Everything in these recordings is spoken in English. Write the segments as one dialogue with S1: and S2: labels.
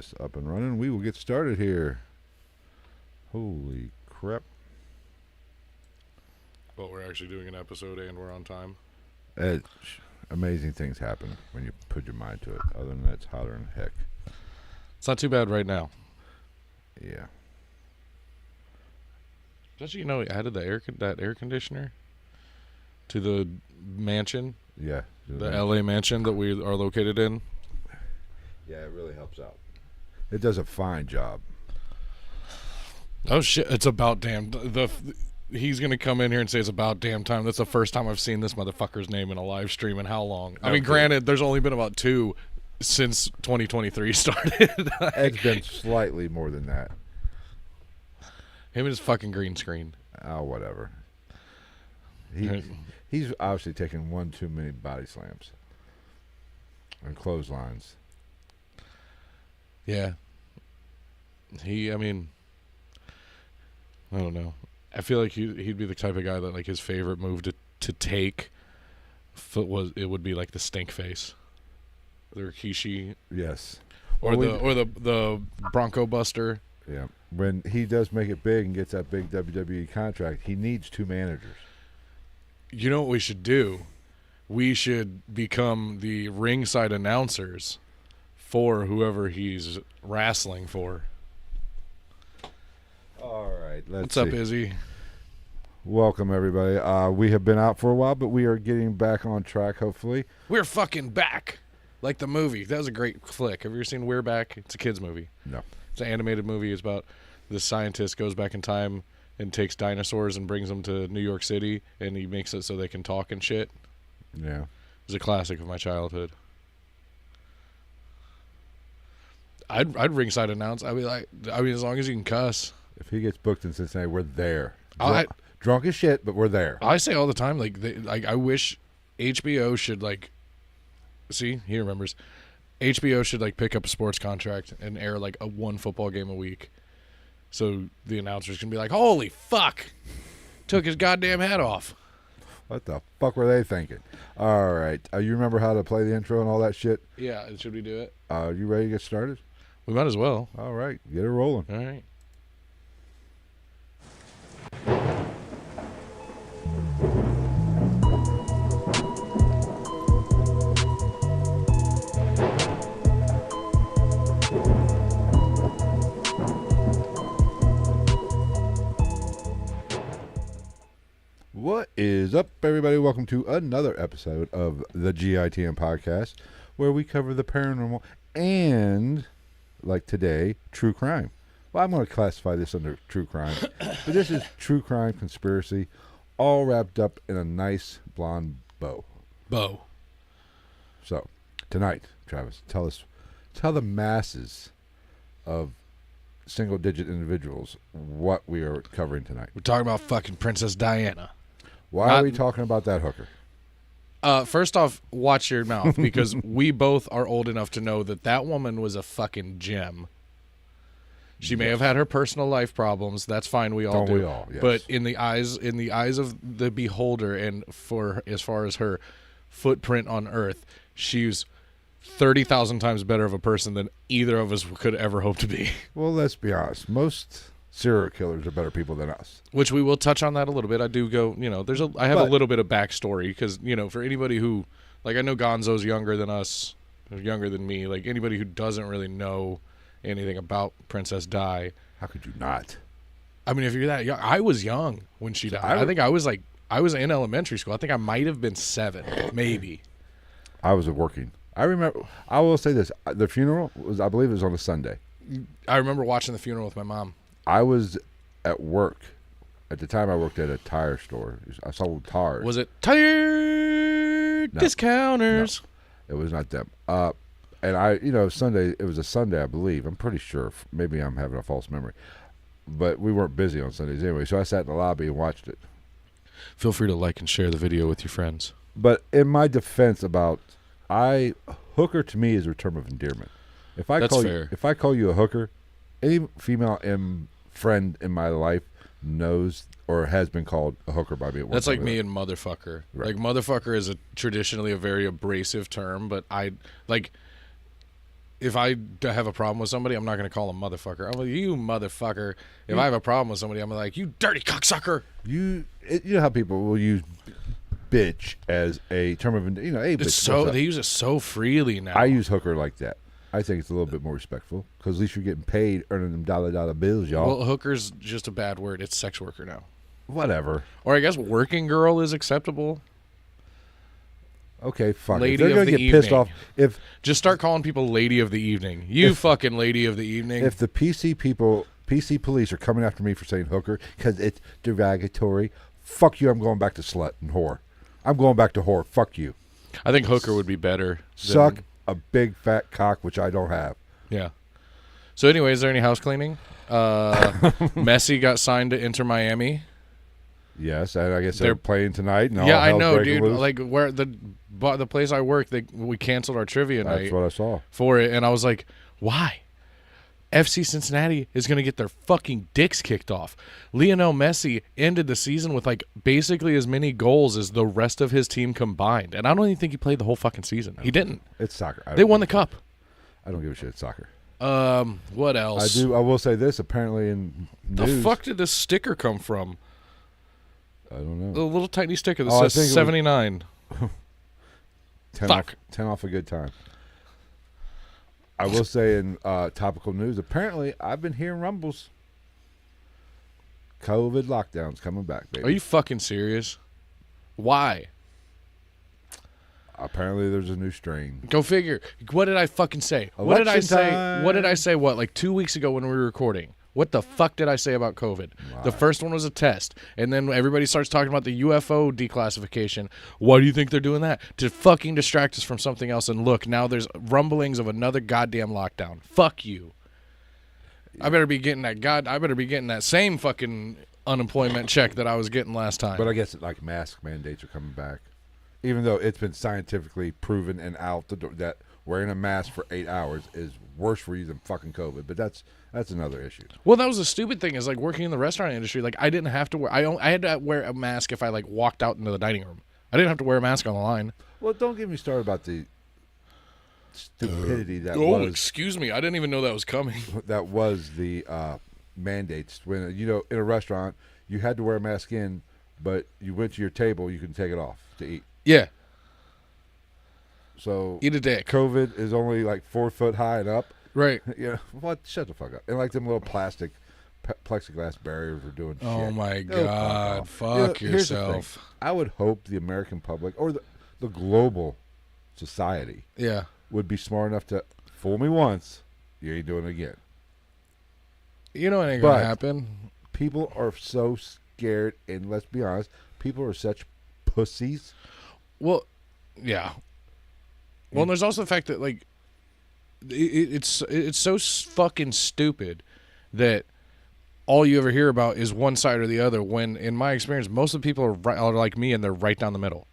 S1: this up and running. We will get started here. Holy crap.
S2: Well, we're actually doing an episode and we're on time.
S1: Amazing things happen when you put your mind to it. Other than that, it's hotter than heck.
S2: It's not too bad right now.
S1: Yeah.
S2: Did you know he added that air conditioner to the mansion?
S1: Yeah.
S2: The LA mansion that we are located in?
S1: Yeah, it really helps out. It does a fine job.
S2: Oh, shit. It's about damn... He's going to come in here and say it's about damn time. That's the first time I've seen this motherfucker's name in a live stream in how long? I mean, granted, there's only been about 2 since 2023 started.
S1: It's been slightly more than that.
S2: Him and his fucking green screen.
S1: Oh, whatever. He's obviously taken one too many body slams and clotheslines.
S2: Yeah. I mean, I don't know. I feel like he'd be the type of guy that like his favorite move to take would be like the stink face, the Rikishi.
S1: Yes.
S2: Or the Bronco Buster.
S1: Yeah. When he does make it big and gets that big WWE contract, he needs 2 managers.
S2: You know what we should do? We should become the ringside announcers for whoever he's wrestling for.
S1: All right.
S2: What's up, Izzy?
S1: Welcome, everybody. We have been out for a while, but we are getting back on track, hopefully.
S2: We're fucking back. Like the movie. That was a great flick. Have you ever seen We're Back? It's a kid's movie.
S1: No.
S2: It's an animated movie. It's about this scientist goes back in time and takes dinosaurs and brings them to New York City, and he makes it so they can talk and shit.
S1: Yeah.
S2: It's a classic of my childhood. I'd ringside announce. I'd be like, as long as you can cuss.
S1: If he gets booked in Cincinnati, we're there. Drunk as shit, but we're there.
S2: I say all the time, I wish HBO should see, he remembers. HBO should pick up a sports contract and air one football game a week, so the announcers can be like, "Holy fuck, took his goddamn hat off."
S1: What the fuck were they thinking? All right, you remember how to play the intro and all that shit?
S2: Yeah, should we do it?
S1: You ready to get started?
S2: We might as well.
S1: All right, get it rolling.
S2: All right.
S1: What is up, everybody? Welcome to another episode of the GITM podcast, where we cover the paranormal and, like today, true crime. Well, I'm going to classify this under true crime, but this is true crime conspiracy, all wrapped up in a nice blonde bow. So, tonight, Travis, tell the masses of single-digit individuals what we are covering tonight.
S2: We're talking about fucking Princess Diana.
S1: Why are we talking about that hooker?
S2: First off, watch your mouth, because we both are old enough to know that woman was a fucking gem. She may have had her personal life problems. That's fine. We all do.
S1: We all, yes.
S2: But in the eyes of the beholder, and for as far as her footprint on Earth, she's 30,000 times better of a person than either of us could ever hope to be.
S1: Well, let's be honest. Most serial killers are better people than us.
S2: Which we will touch on that a little bit. I do go, I have a little bit of backstory because, for anybody who, I know Gonzo's younger than us, or younger than me. Anybody who doesn't really know anything about Princess Di.
S1: How could you not?
S2: I mean, if you're that young, I was young when she died. I think I was in elementary school. I think I might have been 7, maybe.
S1: I was working. I remember, I will say this, the funeral I believe it was on a Sunday.
S2: I remember watching the funeral with my mom.
S1: I was at work. At the time, I worked at a tire store. I sold tires.
S2: Was it tire discounters?
S1: No, it was not them. And Sunday, it was a Sunday, I believe. I'm pretty sure. Maybe I'm having a false memory. But we weren't busy on Sundays anyway, so I sat in the lobby and watched it.
S2: Feel free to like and share the video with your friends.
S1: But in my defense hooker to me is a term of endearment. If I call you a hooker, any female friend in my life knows or has been called a hooker by me at one
S2: That's
S1: time.
S2: like me and motherfucker.
S1: Right.
S2: Motherfucker is traditionally a very abrasive term, but if I have a problem with somebody, I'm not going to call them motherfucker. I'm like, you motherfucker. If I have a problem with somebody, I'm like, you dirty cocksucker.
S1: You know how people will use bitch as a term of, hey, bitch.
S2: It's so they use it so freely now.
S1: I use hooker like that. I think it's a little bit more respectful because at least you're getting paid, earning them dollar bills, y'all.
S2: Well, hooker's just a bad word. It's sex worker now.
S1: Whatever.
S2: Or I guess working girl is acceptable.
S1: Okay, fuck.
S2: Lady
S1: if they're
S2: of
S1: gonna
S2: the
S1: get
S2: evening.
S1: pissed off, if
S2: Just start calling people lady of the evening. You fucking lady of the evening.
S1: if the PC police are coming after me for saying hooker because it's derogatory, fuck you. I'm going back to slut and whore. I'm going back to whore. Fuck you.
S2: I think hooker would be better.
S1: Suck a big fat cock, which I don't have.
S2: Yeah. So anyway, is there any house cleaning? Messi got signed to Inter Miami.
S1: Yes, and I guess they're playing tonight. And
S2: Yeah,
S1: all
S2: I
S1: hell's
S2: know,
S1: breaking
S2: dude.
S1: loose.
S2: Like where the place I work, we canceled our trivia
S1: That's
S2: night
S1: what I saw.
S2: for it, and I was like, why? FC Cincinnati is going to get their fucking dicks kicked off. Lionel Messi ended the season with like basically as many goals as the rest of his team combined, and I don't even think he played the whole fucking season. He didn't.
S1: It's soccer.
S2: They won the cup.
S1: I don't give a shit. It's soccer.
S2: What else?
S1: I will say this. Apparently, in
S2: The
S1: news,
S2: fuck did this sticker come from?
S1: I don't know.
S2: The little tiny sticker that
S1: Oh, I think
S2: says
S1: it was-
S2: 79.
S1: 10
S2: Fuck.
S1: 10 off a good time. I will say in topical news, apparently I've been hearing rumbles. COVID lockdowns coming back, baby.
S2: Are you fucking serious? Why?
S1: Apparently there's a new strain.
S2: Go figure. What did I fucking say? What did I
S1: Election
S2: say?
S1: time.
S2: What did I say? What, like 2 weeks ago when we were recording? What the fuck did I say about COVID? The first one was a test, and then everybody starts talking about the UFO declassification. Why do you think they're doing that? To fucking distract us from something else. And look, now there's rumblings of another goddamn lockdown. Fuck you. I better be getting that same fucking unemployment check that I was getting last time.
S1: But I guess like mask mandates are coming back. Even though it's been scientifically proven and out the door that wearing a mask for 8 hours is worse for you than fucking COVID. But that's another issue.
S2: Well, that was the stupid thing is like working in the restaurant industry. Like I didn't have to wear. I had to wear a mask if I like walked out into the dining room. I didn't have to wear a mask on the line.
S1: Well, don't get me started about the stupidity that
S2: Oh,
S1: was
S2: excuse me. I didn't even know that was coming.
S1: the mandates. When in a restaurant you had to wear a mask in, but you went to your table, you could take it off to eat.
S2: Yeah,
S1: So
S2: eat a dick.
S1: COVID is only like 4 foot high and up.
S2: Right.
S1: Yeah, what? Shut the fuck up. And like them little plastic plexiglass barriers are doing shit.
S2: Oh my
S1: Go
S2: God.
S1: off.
S2: Fuck
S1: Here's the thing.
S2: yourself.
S1: I would hope the American public or the global society
S2: Yeah.
S1: would be smart enough to fool me once, you ain't doing it again.
S2: You know it ain't gonna
S1: But-
S2: happen.
S1: People are so scared, and let's be honest, people are such pussies.
S2: Well, yeah. Well, and there's also the fact that like it's so fucking stupid that all you ever hear about is one side or the other. When in my experience, most of the people are like me, and they're right down the middle.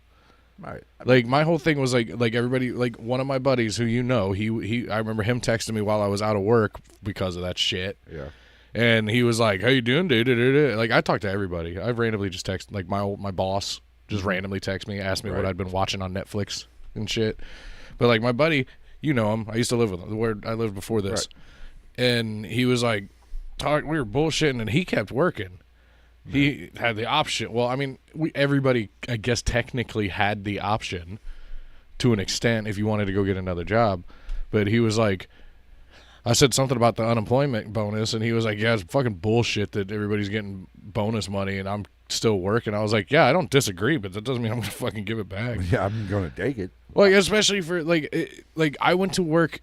S1: Right.
S2: Like my whole thing was like everybody, like one of my buddies who he I remember him texting me while I was out of work because of that shit.
S1: Yeah.
S2: And he was like, "How you doing, dude?" Like I talk to everybody. I randomly just text like my boss just randomly text me, asked me what
S1: Right.
S2: I'd been watching on Netflix and shit. But like my buddy, you know him. I used to live with him. Where I lived before this, and he was like, we were bullshitting, and he kept working. He had the option. Well, I mean, everybody, I guess, technically had the option to an extent if you wanted to go get another job. But he was like, I said something about the unemployment bonus, and he was like, yeah, it's fucking bullshit that everybody's getting bonus money and I'm still working. I was like, yeah, I don't disagree, but that doesn't mean I'm going to fucking give it back.
S1: Yeah, I'm going to take it.
S2: Like, especially for, like I went to work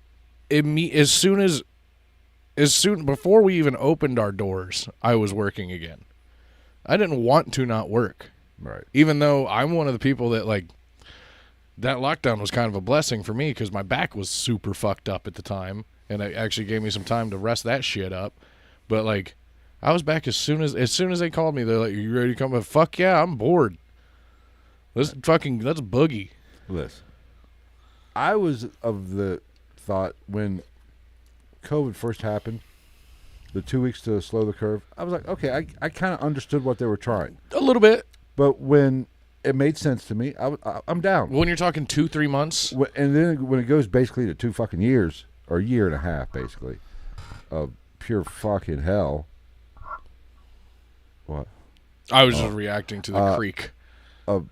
S2: as soon before we even opened our doors, I was working again. I didn't want to not work.
S1: Right.
S2: Even though I'm one of the people that, like, that lockdown was kind of a blessing for me because my back was super fucked up at the time, and it actually gave me some time to rest that shit up. But, like, I was back as soon as they called me. They're like, "You ready to come?" But fuck yeah, I'm bored. Let's boogie.
S1: Listen, I was of the thought when COVID first happened, the 2 weeks to slow the curve, I was like, okay, I kind of understood what they were trying.
S2: A little bit.
S1: But when it made sense to me, I'm down.
S2: When you're talking 2-3 months.
S1: And then when it goes basically to 2 fucking years, or a year and a half, basically, of pure fucking hell. What?
S2: I was just reacting to the creek.
S1: Of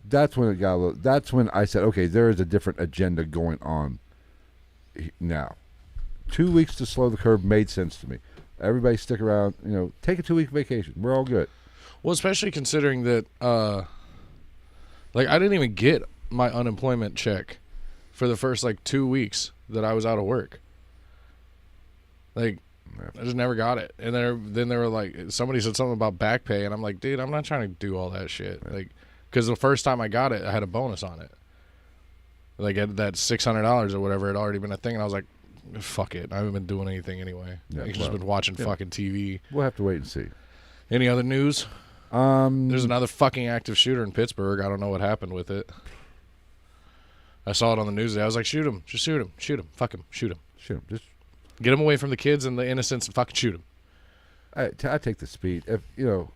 S1: that's when it got a little. That's when I said, okay, there is a different agenda going on now. 2 weeks to slow the curve made sense to me. Everybody stick around. Take a 2-week vacation. We're all good.
S2: Well, especially considering that, I didn't even get my unemployment check for the first 2 weeks that I was out of work. I just never got it. And then they were like, somebody said something about back pay, and I'm like, dude, I'm not trying to do all that shit. Because the first time I got it, I had a bonus on it. That $600 or whatever had already been a thing, and I was like, fuck it. I haven't been doing anything anyway. I've just been watching fucking TV.
S1: We'll have to wait and see.
S2: Any other news? There's another fucking active shooter in Pittsburgh. I don't know what happened with it. I saw it on the news today. I was like, shoot him. Just shoot him. Shoot him. Fuck him. Shoot him.
S1: Shoot him. Just
S2: get him away from the kids and the innocents and fucking shoot him.
S1: I take the Speed. If you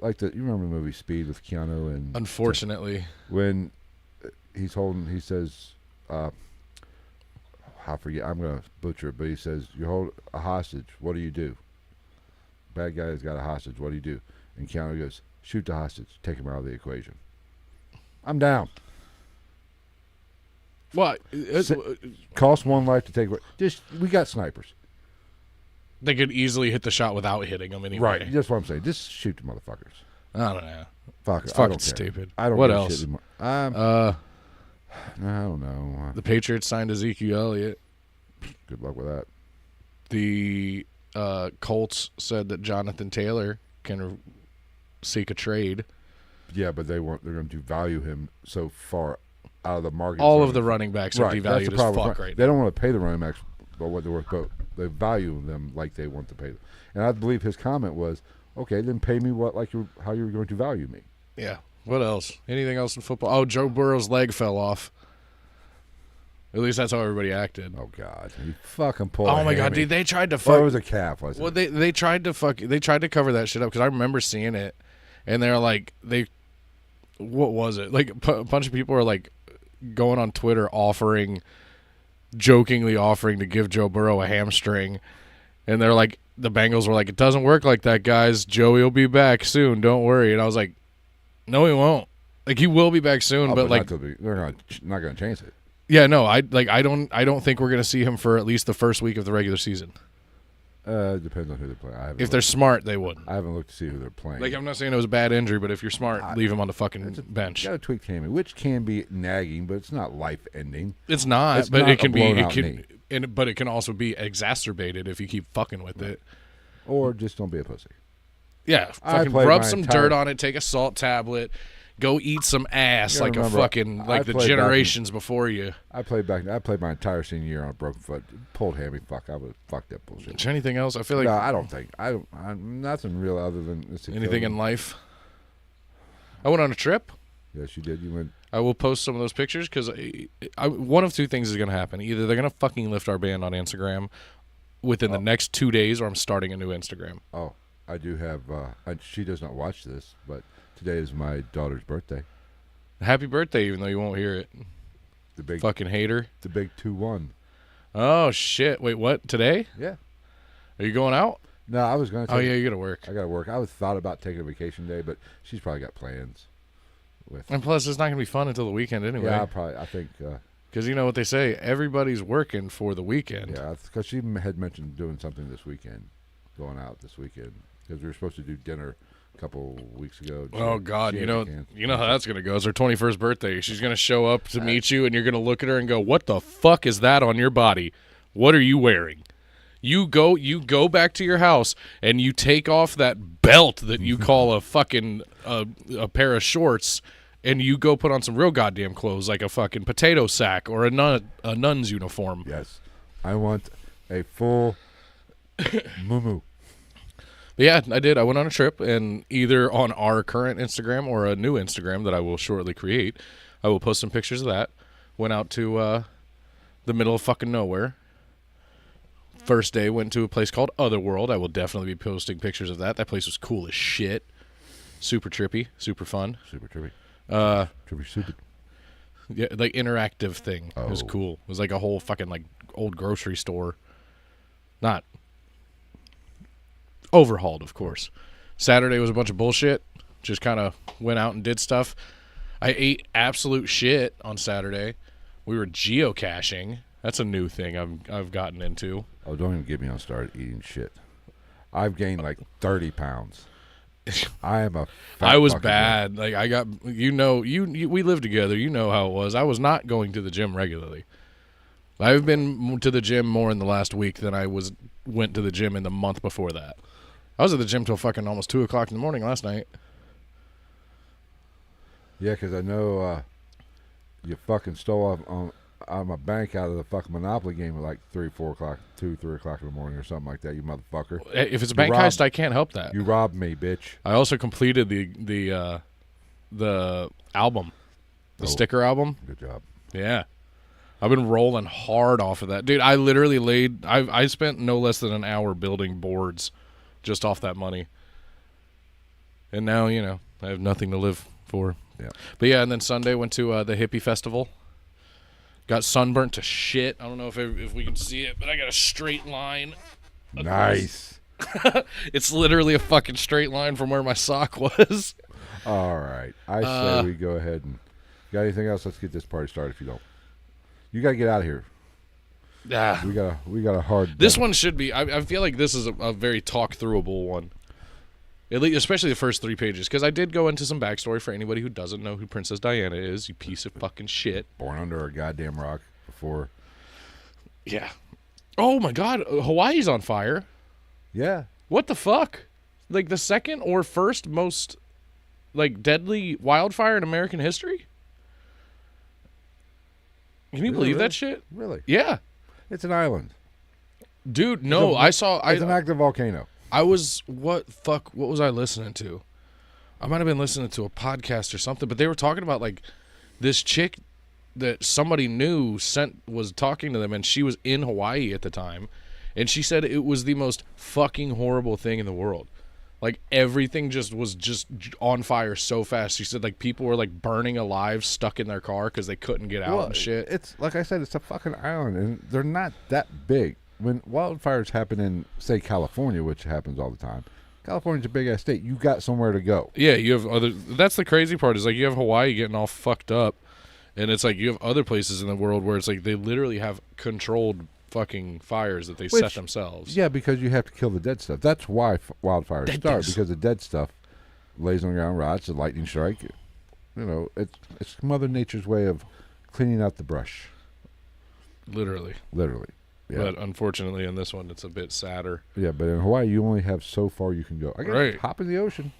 S1: remember the movie Speed with Keanu and
S2: unfortunately
S1: when he says, I forget. I'm gonna butcher it, but he says, "You hold a hostage. What do you do? Bad guy has got a hostage. What do you do?" And Keanu goes, "Shoot the hostage. Take him out of the equation." I'm down.
S2: What?
S1: Cost one life to take. We got snipers.
S2: They could easily hit the shot without hitting them anyway.
S1: Right. That's what I'm saying. Just shoot the motherfuckers.
S2: I don't know.
S1: Fuck.
S2: It's fucking stupid.
S1: I don't.
S2: What else?
S1: I don't know.
S2: The Patriots signed Ezekiel Elliott.
S1: Good luck with that.
S2: The Colts said that Jonathan Taylor can seek a trade.
S1: Yeah, but they're going to devalue him so far out of the market.
S2: All of the running backs are devalued as fuck right now.
S1: They don't want to pay the running backs but what they're worth, but they value them like they want to pay them. And I believe his comment was, okay, then pay me how you're going to value me.
S2: Yeah. What else? Anything else in football? Oh, Joe Burrow's leg fell off. At least that's how everybody acted.
S1: Oh God, he fucking pulled.
S2: Oh my God, dude, they tried to fuck.
S1: Well, it was a calf, wasn't
S2: it? Well, they tried to cover that shit up because I remember seeing it, and they're like, what was it? Like a bunch of people are like going on Twitter jokingly offering to give Joe Burrow a hamstring, and they're like, the Bengals were like, it doesn't work like that, guys. Joey will be back soon. Don't worry. And I was like, no, he won't. Like he will be back soon, but like
S1: they're not going to change it.
S2: Yeah, no, I don't think we're gonna see him for at least the first week of the regular season.
S1: It depends on who they play.
S2: If they're smart, they wouldn't.
S1: I haven't looked to see who they're playing.
S2: Like I'm not saying it was a bad injury, but if you're smart, leave him on the fucking bench.
S1: You got a tweaked hammy, which can be nagging, but it's not life ending.
S2: It's not, but it can be. But it can also be exacerbated if you keep fucking with it.
S1: Or just don't be a pussy.
S2: Yeah, fucking rub some dirt on it. Take a salt tablet. Go eat some ass like a fucking the generations before you.
S1: I played my entire senior year on a broken foot, pulled hammy. Fuck, I would fuck that bullshit.
S2: Is there anything else? I feel like
S1: no, I don't think I'm nothing real other than
S2: anything in life. I went on a trip.
S1: Yes, you did. You went.
S2: I will post some of those pictures because one of two things is going to happen. Either they're going to fucking lift our band on Instagram within the next 2 days, or I'm starting a new Instagram.
S1: Oh, I do have. She does not watch this, but. Today is my daughter's birthday.
S2: Happy birthday, even though you won't hear it.
S1: The big
S2: fucking hater.
S1: The big 2-1.
S2: Oh shit! Wait, what? Today?
S1: Yeah.
S2: Are you going out?
S1: No, I was going to.
S2: Oh yeah, you got to work.
S1: I got to work. I thought about taking a vacation day, but she's probably got plans.
S2: And plus, it's not going to be fun until the weekend anyway.
S1: Yeah, I think.
S2: Because you know what they say, everybody's working for the weekend.
S1: Yeah, because she had mentioned doing something this weekend, going out this weekend, because we were supposed to do dinner. Couple weeks ago.
S2: Oh God, you know how that's gonna go. It's her 21st birthday. She's gonna show up to meet you, and you're gonna look at her and go, "What the fuck is that on your body? What are you wearing?" You go back to your house and you take off that belt that you call a fucking a pair of shorts, and you go put on some real goddamn clothes like a fucking potato sack or a nun's uniform.
S1: Yes, I want a full muumuu.
S2: Yeah, I did. I went on a trip, and either on our current Instagram or a new Instagram that I will shortly create, I will post some pictures of that. Went out to the middle of fucking nowhere. First day, went to a place called Otherworld. I will definitely be posting pictures of that. That place was cool as shit. Super trippy, super fun.
S1: Super trippy.
S2: Super. Yeah, like interactive thing. It was
S1: Oh.
S2: cool. It was like a whole fucking like old grocery store. Not overhauled, of course. Saturday was a bunch of bullshit. Just kind of went out and did stuff. I ate absolute shit on Saturday. We were geocaching. That's a new thing I've gotten into.
S1: Oh, don't even get me on started eating shit. I've gained like 30 pounds. I am a fat
S2: I was
S1: fucking
S2: bad. Like I got you we lived together. You know how it was. I was not going to the gym regularly. I've been to the gym more in the last week than I went to the gym in the month before that. I was at the gym till fucking almost 2:00 in the morning last night.
S1: Yeah, because I know you fucking stole out of my bank out of the fucking Monopoly game at like 3 o'clock in the morning or something like that, you motherfucker.
S2: If it's a bank heist, I can't help that.
S1: You robbed me, bitch.
S2: I also completed the album, the sticker album.
S1: Good job.
S2: Yeah. I've been rolling hard off of that. Dude, I literally I spent no less than an hour building boards just off that money. And now, I have nothing to live for.
S1: Yeah.
S2: But yeah, and then Sunday went to the hippie festival. Got sunburnt to shit. I don't know if we can see it, but I got a straight line.
S1: Nice.
S2: It's literally a fucking straight line from where my sock was.
S1: All right. I say we go ahead and... Got anything else? Let's get this party started if you don't. You got to get out of here.
S2: Ah.
S1: We got a hard...
S2: This one should be... I feel like this is a very talk-throughable one. At least, especially the first 3 pages, because I did go into some backstory for anybody who doesn't know who Princess Diana is, you piece of fucking shit.
S1: Born under a goddamn rock before...
S2: Yeah. Oh my god, Hawaii's on fire.
S1: Yeah.
S2: What the fuck? Like the second or first most, like, deadly wildfire in American history? Can you believe that shit?
S1: Really?
S2: Yeah.
S1: It's an island.
S2: Dude, no,
S1: It's an active volcano.
S2: What was I listening to? I might have been listening to a podcast or something, but they were talking about, like, this chick that somebody knew was talking to them, and she was in Hawaii at the time, and she said it was the most fucking horrible thing in the world. Like, everything was just on fire so fast. She said, like, people were, like, burning alive, stuck in their car because they couldn't get out and shit.
S1: It's, like I said, it's a fucking island, and they're not that big. When wildfires happen in, say, California, which happens all the time, California's a big-ass state. You got somewhere to go.
S2: Yeah, you have other... That's the crazy part, is, like, you have Hawaii getting all fucked up, and it's like you have other places in the world where it's like they literally have controlled fucking fires that they set themselves.
S1: Yeah, because you have to kill the dead stuff. That's why wildfires start, because the dead stuff lays on the ground, rots, a lightning strike. It's Mother Nature's way of cleaning out the brush.
S2: Literally.
S1: Yeah.
S2: But unfortunately, in this one, it's a bit sadder.
S1: Yeah, but in Hawaii, you only have so far you can go. I guess hop in the ocean.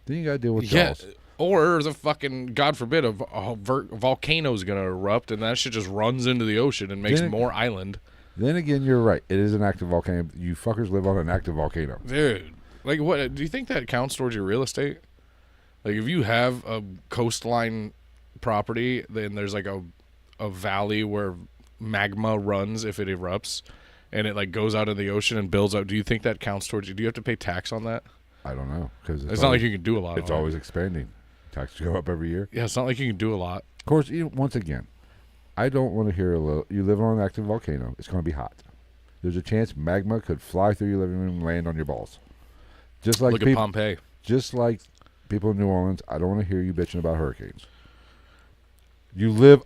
S1: Then you got to deal with jaws.
S2: Or the fucking, God forbid, a volcano's going to erupt, and that shit just runs into the ocean and makes more island.
S1: Then again, you're right. It is an active volcano. You fuckers live on an active volcano.
S2: Dude. Like, what? Do you think that counts towards your real estate? Like, if you have a coastline property, then there's like a valley where magma runs if it erupts, and it like goes out in the ocean and builds up. Do you think that counts towards you? Do you have to pay tax on that?
S1: I don't know, because
S2: it's not like you can do a lot.
S1: It's always expanding. Taxes go up every year.
S2: Yeah, it's not like you can do a lot.
S1: Of course, once again, I don't want to hear you live on an active volcano. It's going to be hot. There's a chance magma could fly through your living room and land on your balls. Just like
S2: Look at Pompeii. Just
S1: like people in New Orleans, I don't want to hear you bitching about hurricanes. You live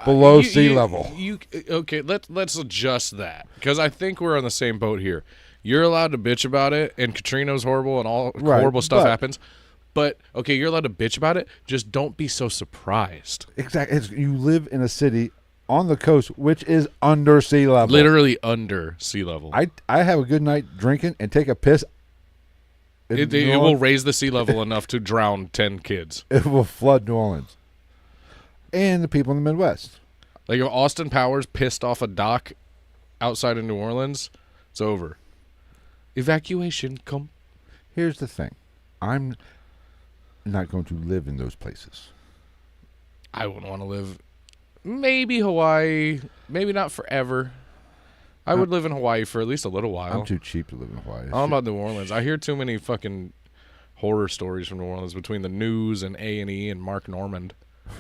S1: below sea level.
S2: Okay, let's adjust that, because I think we're on the same boat here. You're allowed to bitch about it, and Katrina's horrible, and all horrible stuff happens. But okay, you're allowed to bitch about it. Just don't be so surprised.
S1: Exactly. You live in a city on the coast, which is under sea level.
S2: Literally under sea level.
S1: I have a good night drinking and take a piss.
S2: It will raise the sea level enough to drown 10 kids.
S1: It will flood New Orleans. And the people in the Midwest.
S2: Like, if Austin Powers pissed off a dock outside of New Orleans, it's over. Evacuation, come.
S1: Here's the thing. I'm not going to live in those places.
S2: I wouldn't want to live... Maybe Hawaii. Maybe not forever. I would live in Hawaii for at least a little while.
S1: I'm too cheap to live in Hawaii.
S2: How about New Orleans? I hear too many fucking horror stories from New Orleans between the news and A&E and Mark Normand.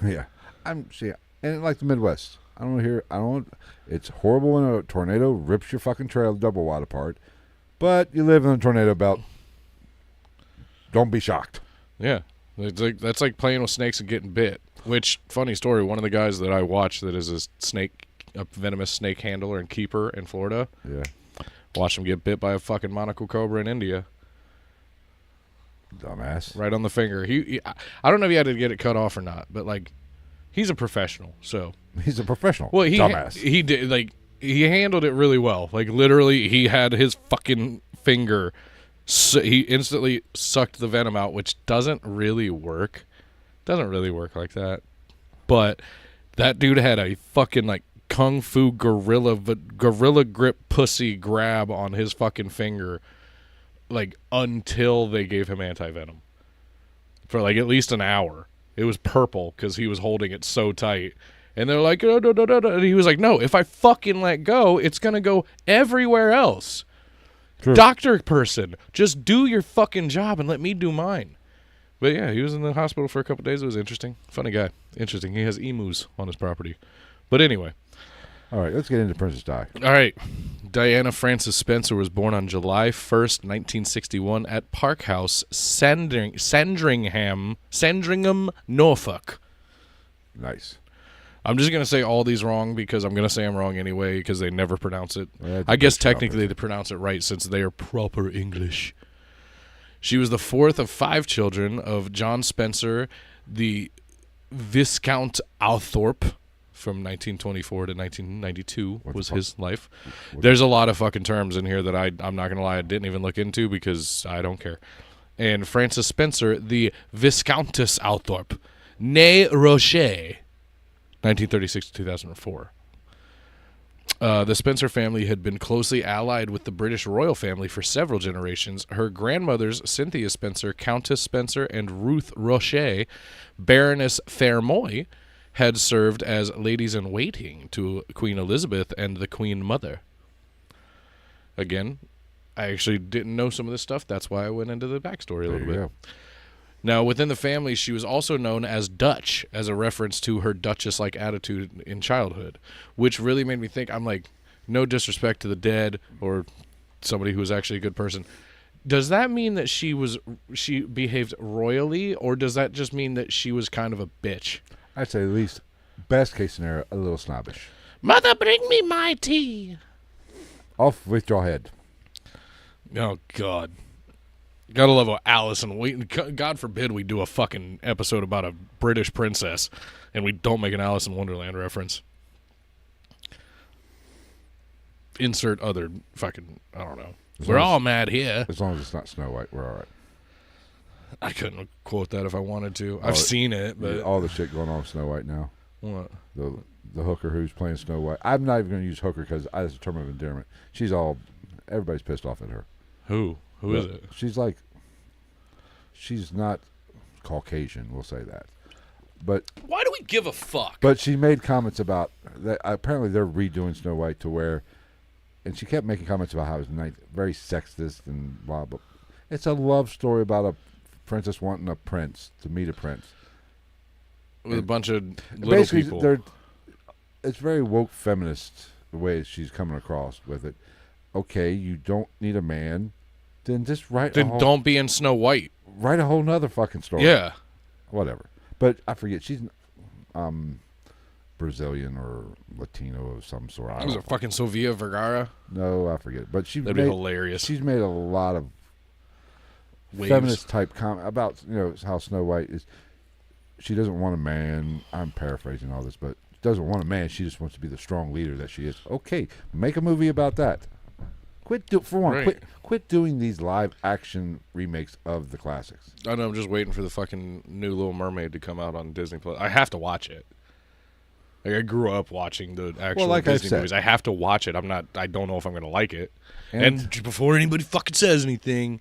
S1: Yeah, and like the Midwest, I don't hear. I don't. It's horrible when a tornado rips your fucking trail double wide apart, but you live in a tornado belt. Don't be shocked.
S2: Yeah, that's like playing with snakes and getting bit. Which, funny story, one of the guys that I watch that is a venomous snake handler and keeper in Florida.
S1: Yeah.
S2: Watched him get bit by a fucking monocle cobra in India.
S1: Dumbass.
S2: Right on the finger. I don't know if he had to get it cut off or not, but like, he's a professional, so.
S1: He's a professional.
S2: Well,
S1: dumbass.
S2: He did, like, he handled it really well. Like, literally, he had his fucking finger. So he instantly sucked the venom out, which doesn't really work. Doesn't really work like that. But that dude had a fucking like kung fu gorilla grip pussy grab on his fucking finger, like until they gave him anti-venom for like at least an hour. It was purple because he was holding it so tight. And they're like, oh, no, no, no, no. And he was like, no, if I fucking let go, it's going to go everywhere else.
S1: True.
S2: Doctor person, just do your fucking job and let me do mine. But yeah, he was in the hospital for a couple days. It was interesting. Funny guy. Interesting. He has emus on his property. But anyway.
S1: All right, let's get into Princess Di.
S2: All right. Diana Frances Spencer was born on July 1st, 1961 at Park House, Sandringham, Norfolk.
S1: Nice.
S2: I'm just going to say all these wrong because I'm going to say I'm wrong anyway because they never pronounce it.
S1: Well,
S2: I guess technically they pronounce it right since they are proper English. She was the fourth of 5 children of John Spencer, the Viscount Althorpe, from 1924 to 1992 was his life. There's a lot of fucking terms in here that I'm not going to lie, I didn't even look into because I don't care. And Frances Spencer, the Viscountess Althorpe, née Rocher, 1936 to 2004. The Spencer family had been closely allied with the British royal family for several generations. Her grandmothers, Cynthia Spencer, Countess Spencer, and Ruth Rocher, Baroness Fairmoy, had served as ladies-in-waiting to Queen Elizabeth and the Queen Mother. Again, I actually didn't know some of this stuff. That's why I went into the backstory a little bit.
S1: Go.
S2: Now, within the family, she was also known as Dutch, as a reference to her duchess-like attitude in childhood, which really made me think, I'm like, no disrespect to the dead or somebody who was actually a good person. Does that mean that she behaved royally, or does that just mean that she was kind of a bitch?
S1: I'd say at least, best case scenario, a little snobbish.
S2: Mother, bring me my tea.
S1: Off with your head.
S2: Oh, God. Gotta love Allison. God forbid we do a fucking episode about a British princess and we don't make an Alice in Wonderland reference. Insert other fucking, I don't know. We're all mad here.
S1: As long as it's not Snow White, we're all right.
S2: I couldn't quote that if I wanted to. I've seen it, but
S1: all the shit going on with Snow White now.
S2: What?
S1: The hooker who's playing Snow White. I'm not even going to use hooker because that's a term of endearment. Everybody's pissed off at her.
S2: Who? Who is it?
S1: She's not Caucasian, we'll say that. But
S2: why do we give a fuck?
S1: But she made comments about that. Apparently, they're redoing Snow White to where, and she kept making comments about how it was very sexist and blah blah. It's a love story about a princess wanting a prince to meet a prince
S2: with a bunch of little people.
S1: It's very woke feminist the way she's coming across with it. Okay, you don't need a man, then just write.
S2: Then don't be in Snow White.
S1: Write a whole nother fucking story.
S2: Yeah,
S1: whatever. But I forget she's Brazilian or Latino of some sort.
S2: Was it fucking Sofia Vergara?
S1: No, I forget. But
S2: that'd be hilarious.
S1: She's made a lot of feminist type comment about how Snow White is. She doesn't want a man. I'm paraphrasing all this, but she doesn't want a man. She just wants to be the strong leader that she is. Okay, make a movie about that. Quit doing these live action remakes of the classics.
S2: I know. I'm just waiting for the fucking new Little Mermaid to come out on Disney Plus. I have to watch it. Like, I grew up watching the actual Disney movies. I have to watch it. I don't know if I'm going to like it. And before anybody fucking says anything,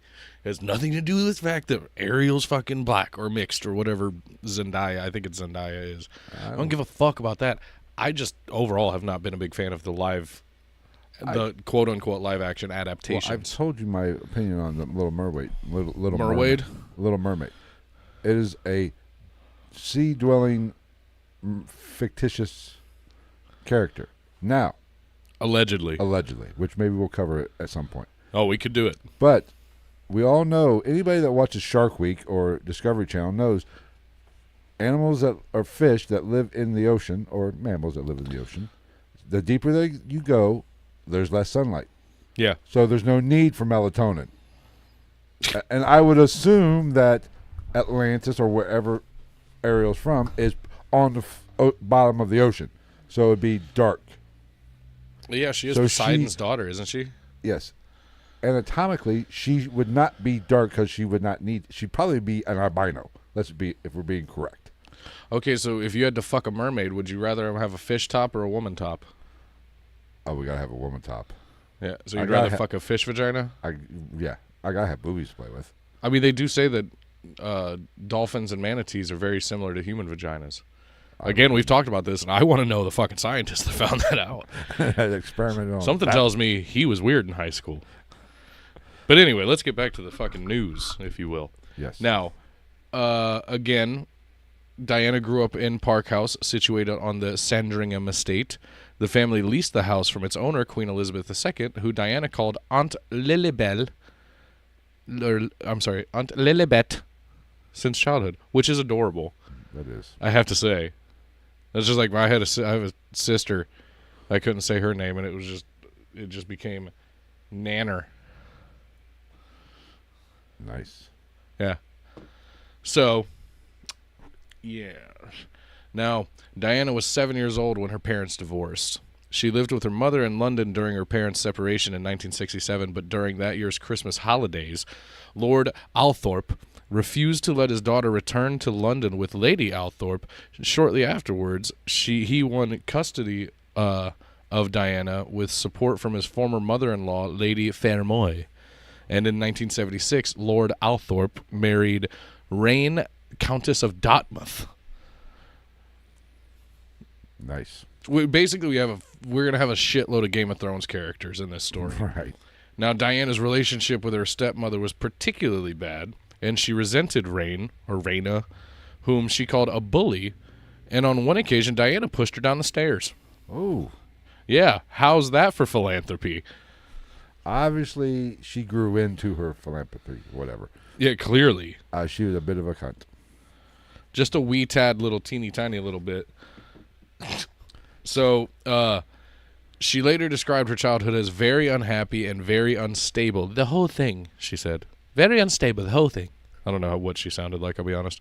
S2: it has nothing to do with the fact that Ariel's fucking black or mixed or whatever I think it's Zendaya is. I don't give a fuck about that. I just overall have not been a big fan of the quote-unquote live-action adaptations.
S1: Well, I've told you my opinion on the Little Mermaid.
S2: Little Mermaid?
S1: Little Mermaid. It is a sea-dwelling fictitious character. Now,
S2: Allegedly.
S1: which maybe we'll cover it at some point.
S2: Oh, we could do it.
S1: But we all know, anybody that watches Shark Week or Discovery Channel knows animals that are fish that live in the ocean, or mammals that live in the ocean, the deeper you go, there's less sunlight.
S2: Yeah.
S1: So there's no need for melatonin. And I would assume that Atlantis, or wherever Ariel's from, is on the bottom of the ocean. So it would be dark.
S2: Yeah, she is
S1: So
S2: Poseidon's daughter, isn't she?
S1: Yes. Anatomically, she would not be dark because she would not need. She'd probably be an albino. If we're being correct.
S2: Okay, so if you had to fuck a mermaid, would you rather have a fish top or a woman top?
S1: Oh, we gotta have a woman top.
S2: Yeah, so you'd rather fuck a fish vagina?
S1: I gotta have boobies to play with.
S2: I mean, they do say that dolphins and manatees are very similar to human vaginas. Again, we've talked about this, and I want to know the fucking scientist that found that out.
S1: Experimented on
S2: Something
S1: that.
S2: tells me he was weird in high school. But anyway, let's get back to the fucking news, if you will.
S1: Yes.
S2: Now, again, Diana grew up in Park House, situated on the Sandringham estate. The family leased the house from its owner, Queen Elizabeth II, who Diana called Aunt Lilibet, Aunt Lilibet, since childhood, which is adorable.
S1: That is.
S2: I have to say. It's just like I have a sister. I couldn't say her name, and it just became Nanner.
S1: Nice.
S2: Yeah. So, yeah. Now, Diana was 7 years old when her parents divorced. She lived with her mother in London during her parents' separation in 1967, but during that year's Christmas holidays, Lord Althorp refused to let his daughter return to London with Lady Althorp. Shortly afterwards, he won custody of Diana with support from his former mother-in-law, Lady Fermoy. And in 1976, Lord Althorp married Rain, Countess of Dartmouth.
S1: Nice.
S2: We're going to have a shitload of Game of Thrones characters in this story.
S1: Right.
S2: Now, Diana's relationship with her stepmother was particularly bad, and she resented Raina, whom she called a bully, and on one occasion, Diana pushed her down the stairs.
S1: Oh.
S2: Yeah, how's that for philanthropy?
S1: Obviously, she grew into her philanthropy, whatever.
S2: Yeah, clearly.
S1: She was a bit of a cunt.
S2: Just a wee tad little teeny tiny little bit. So, she later described her childhood as very unhappy and very unstable. The whole thing, she said. Very unstable, the whole thing. I don't know what she sounded like, I'll be honest.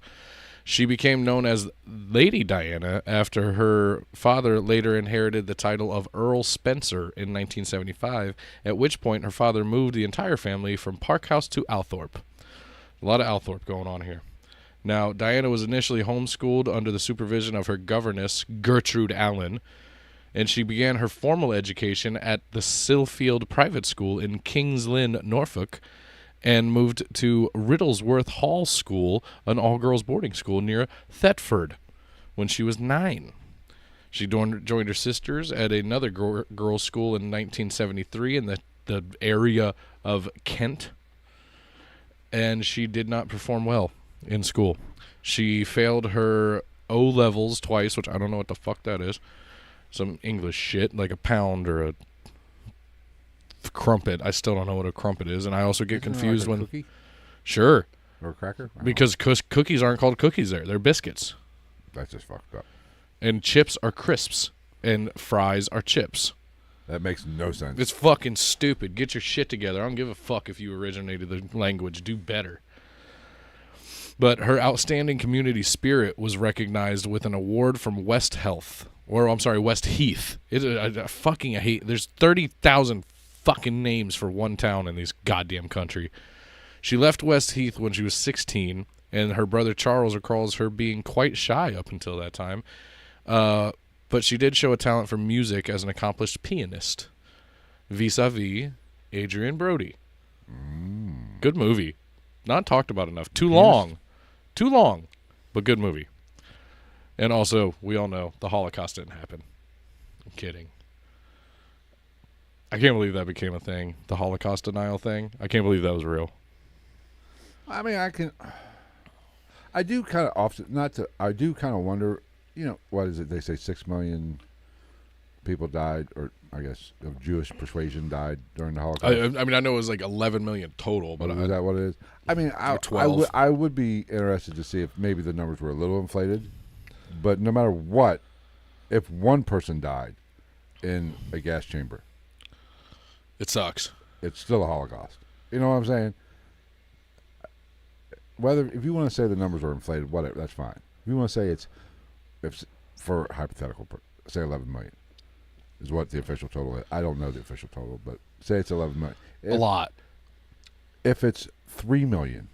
S2: She became known as Lady Diana after her father later inherited the title of Earl Spencer in 1975, at which point her father moved the entire family from Park House to Althorp. A lot of Althorp going on here. Now, Diana was initially homeschooled under the supervision of her governess, Gertrude Allen, and she began her formal education at the Sillfield Private School in King's Lynn, Norfolk, and moved to Riddlesworth Hall School, an all-girls boarding school near Thetford, when she was 9. She joined her sisters at another girls' school in 1973 in the area of Kent, and she did not perform well in school. She failed her O-levels twice, which I don't know what the fuck that is. Some English shit, like a pound or a crumpet. I still don't know what a crumpet is, and I also get confused
S1: like a
S2: when...
S1: cookie?
S2: Sure.
S1: Or a cracker?
S2: Because cookies aren't called cookies there. They're biscuits.
S1: That's just fucked up.
S2: And chips are crisps, and fries are chips.
S1: That makes no sense.
S2: It's fucking stupid. Get your shit together. I don't give a fuck if you originated the language. Do better. But her outstanding community spirit was recognized with an award from West Heath. I fucking hate. There's 30,000 fucking names for one town in this goddamn country. She left West Heath when she was 16, and her brother Charles recalls her being quite shy up until that time. But she did show a talent for music as an accomplished pianist, vis-a-vis Adrian Brody. Good movie. Not talked about enough. Too long, but good movie. And also, we all know the Holocaust didn't happen. I'm kidding. I can't believe that became a thing. The Holocaust denial thing. I can't believe that was real.
S1: I mean, I do kind of wonder what is it? They say 6 million people died, or I guess of Jewish persuasion died during the Holocaust.
S2: I mean, I know it was like 11 million total, but
S1: is that what it is? I mean, I would be interested to see if maybe the numbers were a little inflated. But no matter what, if one person died in a gas chamber,
S2: it sucks.
S1: It's still a Holocaust. You know what I'm saying? If you want to say the numbers are inflated, whatever, that's fine. If you want to say if for hypothetical, say 11 million is what the official total is. I don't know the official total, but say it's 11 million.
S2: A lot.
S1: If it's 3 million,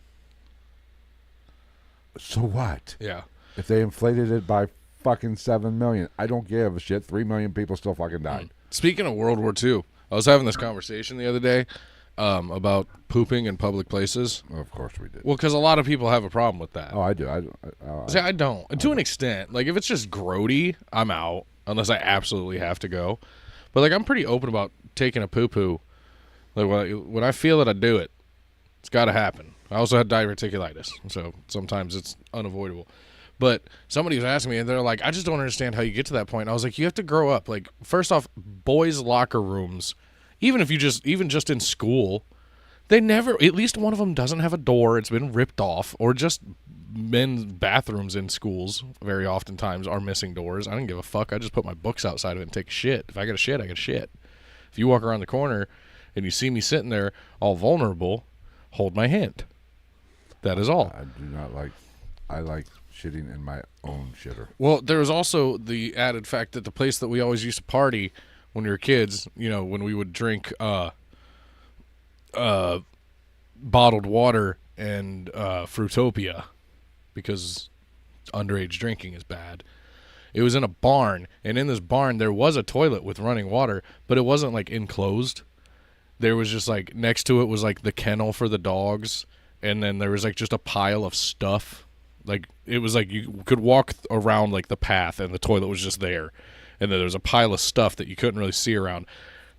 S1: so what?
S2: Yeah.
S1: If they inflated it by fucking 7 million, I don't give a shit. 3 million people still fucking died.
S2: Speaking of World War II, I was having this conversation the other day about pooping in public places.
S1: Well, of course we did.
S2: Well, because a lot of people have a problem with that.
S1: Oh, I do.
S2: See, I don't. To an extent. Like, if it's just grody, I'm out, unless I absolutely have to go. But, like, I'm pretty open about taking a poo-poo. Like, when I feel it, I do it. It's got to happen. I also had diverticulitis, so sometimes it's unavoidable. But somebody was asking me, and they're like, I just don't understand how you get to that point. And I was like, you have to grow up. Like, first off, boys' locker rooms, even just in school, they never, at least one of them doesn't have a door. It's been ripped off. Or just men's bathrooms in schools very oftentimes are missing doors. I don't give a fuck. I just put my books outside of it and take a shit. If I got a shit, I got a shit. If you walk around the corner and you see me sitting there all vulnerable, hold my hand. That is all.
S1: I do not like, I like shitting in my own shitter.
S2: Well, there was also the added fact that the place that we always used to party when we were kids, when we would drink bottled water and Fruitopia, because underage drinking is bad. It was in a barn, and in this barn there was a toilet with running water, but it wasn't like enclosed. There was just like next to it was like the kennel for the dogs, and then there was like just a pile of stuff. Like, it was like you could walk around like the path and the toilet was just there. And then there was a pile of stuff that you couldn't really see around.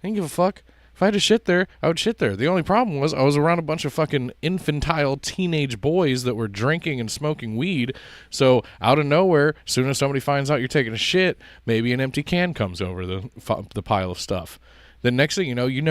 S2: I didn't give a fuck. If I had to shit there, I would shit there. The only problem was I was around a bunch of fucking infantile teenage boys that were drinking and smoking weed. So out of nowhere, as soon as somebody finds out you're taking a shit, maybe an empty can comes over the pile of stuff. The next thing you know, you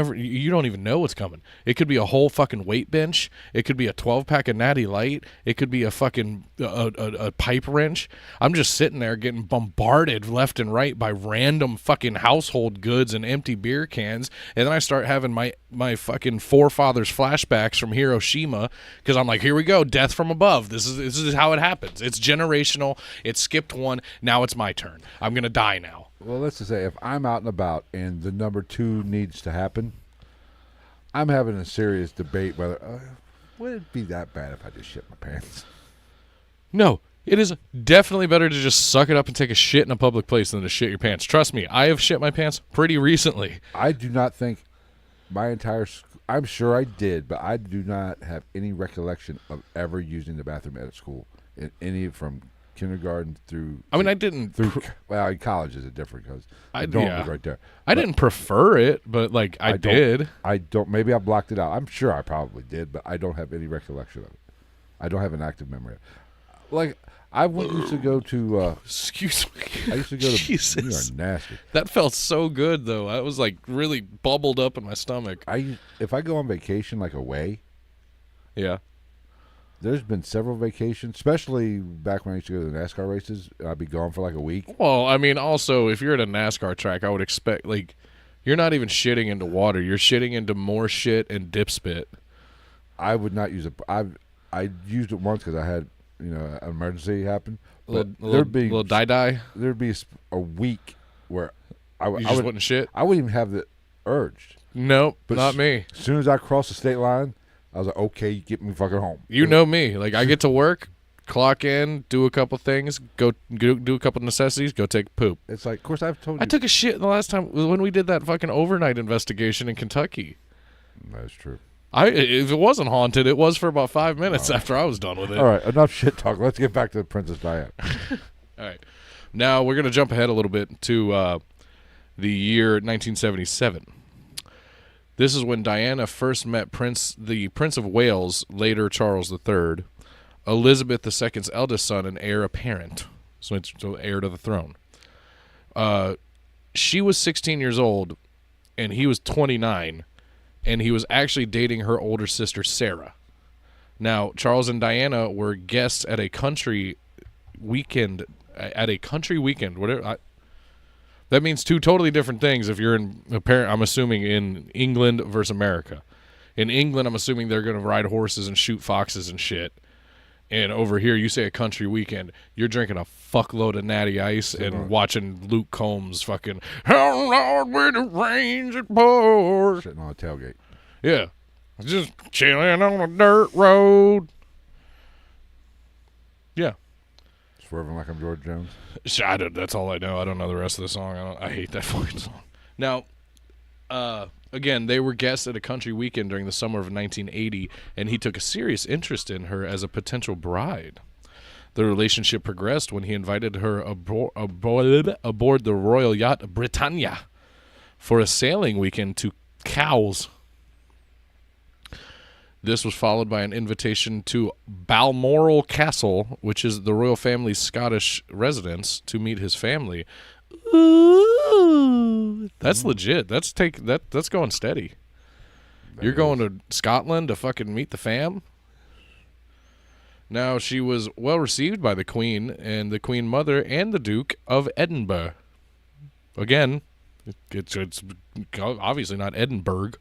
S2: don't even know what's coming. It could be a whole fucking weight bench. It could be a 12-pack of Natty Light. It could be a fucking a pipe wrench. I'm just sitting there getting bombarded left and right by random fucking household goods and empty beer cans, and then I start having my fucking forefathers flashbacks from Hiroshima, because I'm like, here we go, death from above. This is how it happens. It's generational. It skipped one. Now it's my turn. I'm gonna die now.
S1: Well, let's just say if I'm out and about and the number 2 needs to happen, I'm having a serious debate whether would it be that bad if I just shit my pants?
S2: No, it is definitely better to just suck it up and take a shit in a public place than to shit your pants. Trust me, I have shit my pants pretty recently.
S1: I do not think my entire I'm sure I did, but I do not have any recollection of ever using the bathroom at school in any from kindergarten through.
S2: I mean, I didn't.
S1: Well, in college is different because the dorm was right there.
S2: I didn't prefer it, but like I did.
S1: I don't. Maybe I blocked it out. I'm sure I probably did, but I don't have any recollection of it. I don't have an active memory. Like I used to go to.
S2: Excuse me.
S1: I used to go to.
S2: Jesus.
S1: You are nasty.
S2: That felt so good though. I was like really bubbled up in my stomach.
S1: If I go on vacation like away.
S2: Yeah.
S1: There's been several vacations, especially back when I used to go to the NASCAR races. I'd be gone for like a week.
S2: Well, I mean, also, if you're at a NASCAR track, I would expect, like, you're not even shitting into water. You're shitting into more shit and dip spit.
S1: I would not use it. I used it once because I had, an emergency happen. But there'd be
S2: little die.
S1: There'd be a week where I
S2: wouldn't shit.
S1: I wouldn't even have the urge.
S2: Nope, but not me.
S1: As soon as I crossed the state line, I was like, okay, get me fucking home.
S2: You know me. Like, I get to work, clock in, do a couple things, go do a couple necessities, go take a poop.
S1: It's like, of course, I've told you.
S2: I took a shit the last time when we did that fucking overnight investigation in Kentucky.
S1: That's true.
S2: If it wasn't haunted, it was for about 5 minutes after I was done with it.
S1: All right, enough shit talk. Let's get back to Princess Diana.
S2: All right. Now, we're going to jump ahead a little bit to the year 1977. This is when Diana first met the Prince of Wales, later Charles III, Elizabeth II's eldest son and heir apparent. So heir to the throne. She was 16 years old, and he was 29, and he was actually dating her older sister, Sarah. Now, Charles and Diana were guests at a country weekend. Whatever. That means two totally different things if you're I'm assuming in England versus America. In England, I'm assuming they're going to ride horses and shoot foxes and shit. And over here, you say a country weekend, you're drinking a fuckload of Natty Ice and watching Luke Combs fucking, how loud when it rains it pours.
S1: Sitting on a tailgate.
S2: Yeah. Just chilling on a dirt road. Yeah.
S1: Swerving like I'm George Jones.
S2: That's all I know. I don't know the rest of the song. I hate that fucking song. Now, again, they were guests at a country weekend during the summer of 1980, and he took a serious interest in her as a potential bride. The relationship progressed when he invited her aboard the royal yacht Britannia for a sailing weekend to Cowes. This was followed by an invitation to Balmoral Castle, which is the royal family's Scottish residence, to meet his family. Ooh, that's legit. That's going steady. You're going to Scotland to fucking meet the fam? Now, she was well received by the Queen and the Queen Mother and the Duke of Edinburgh. Again, it's obviously not Edinburgh.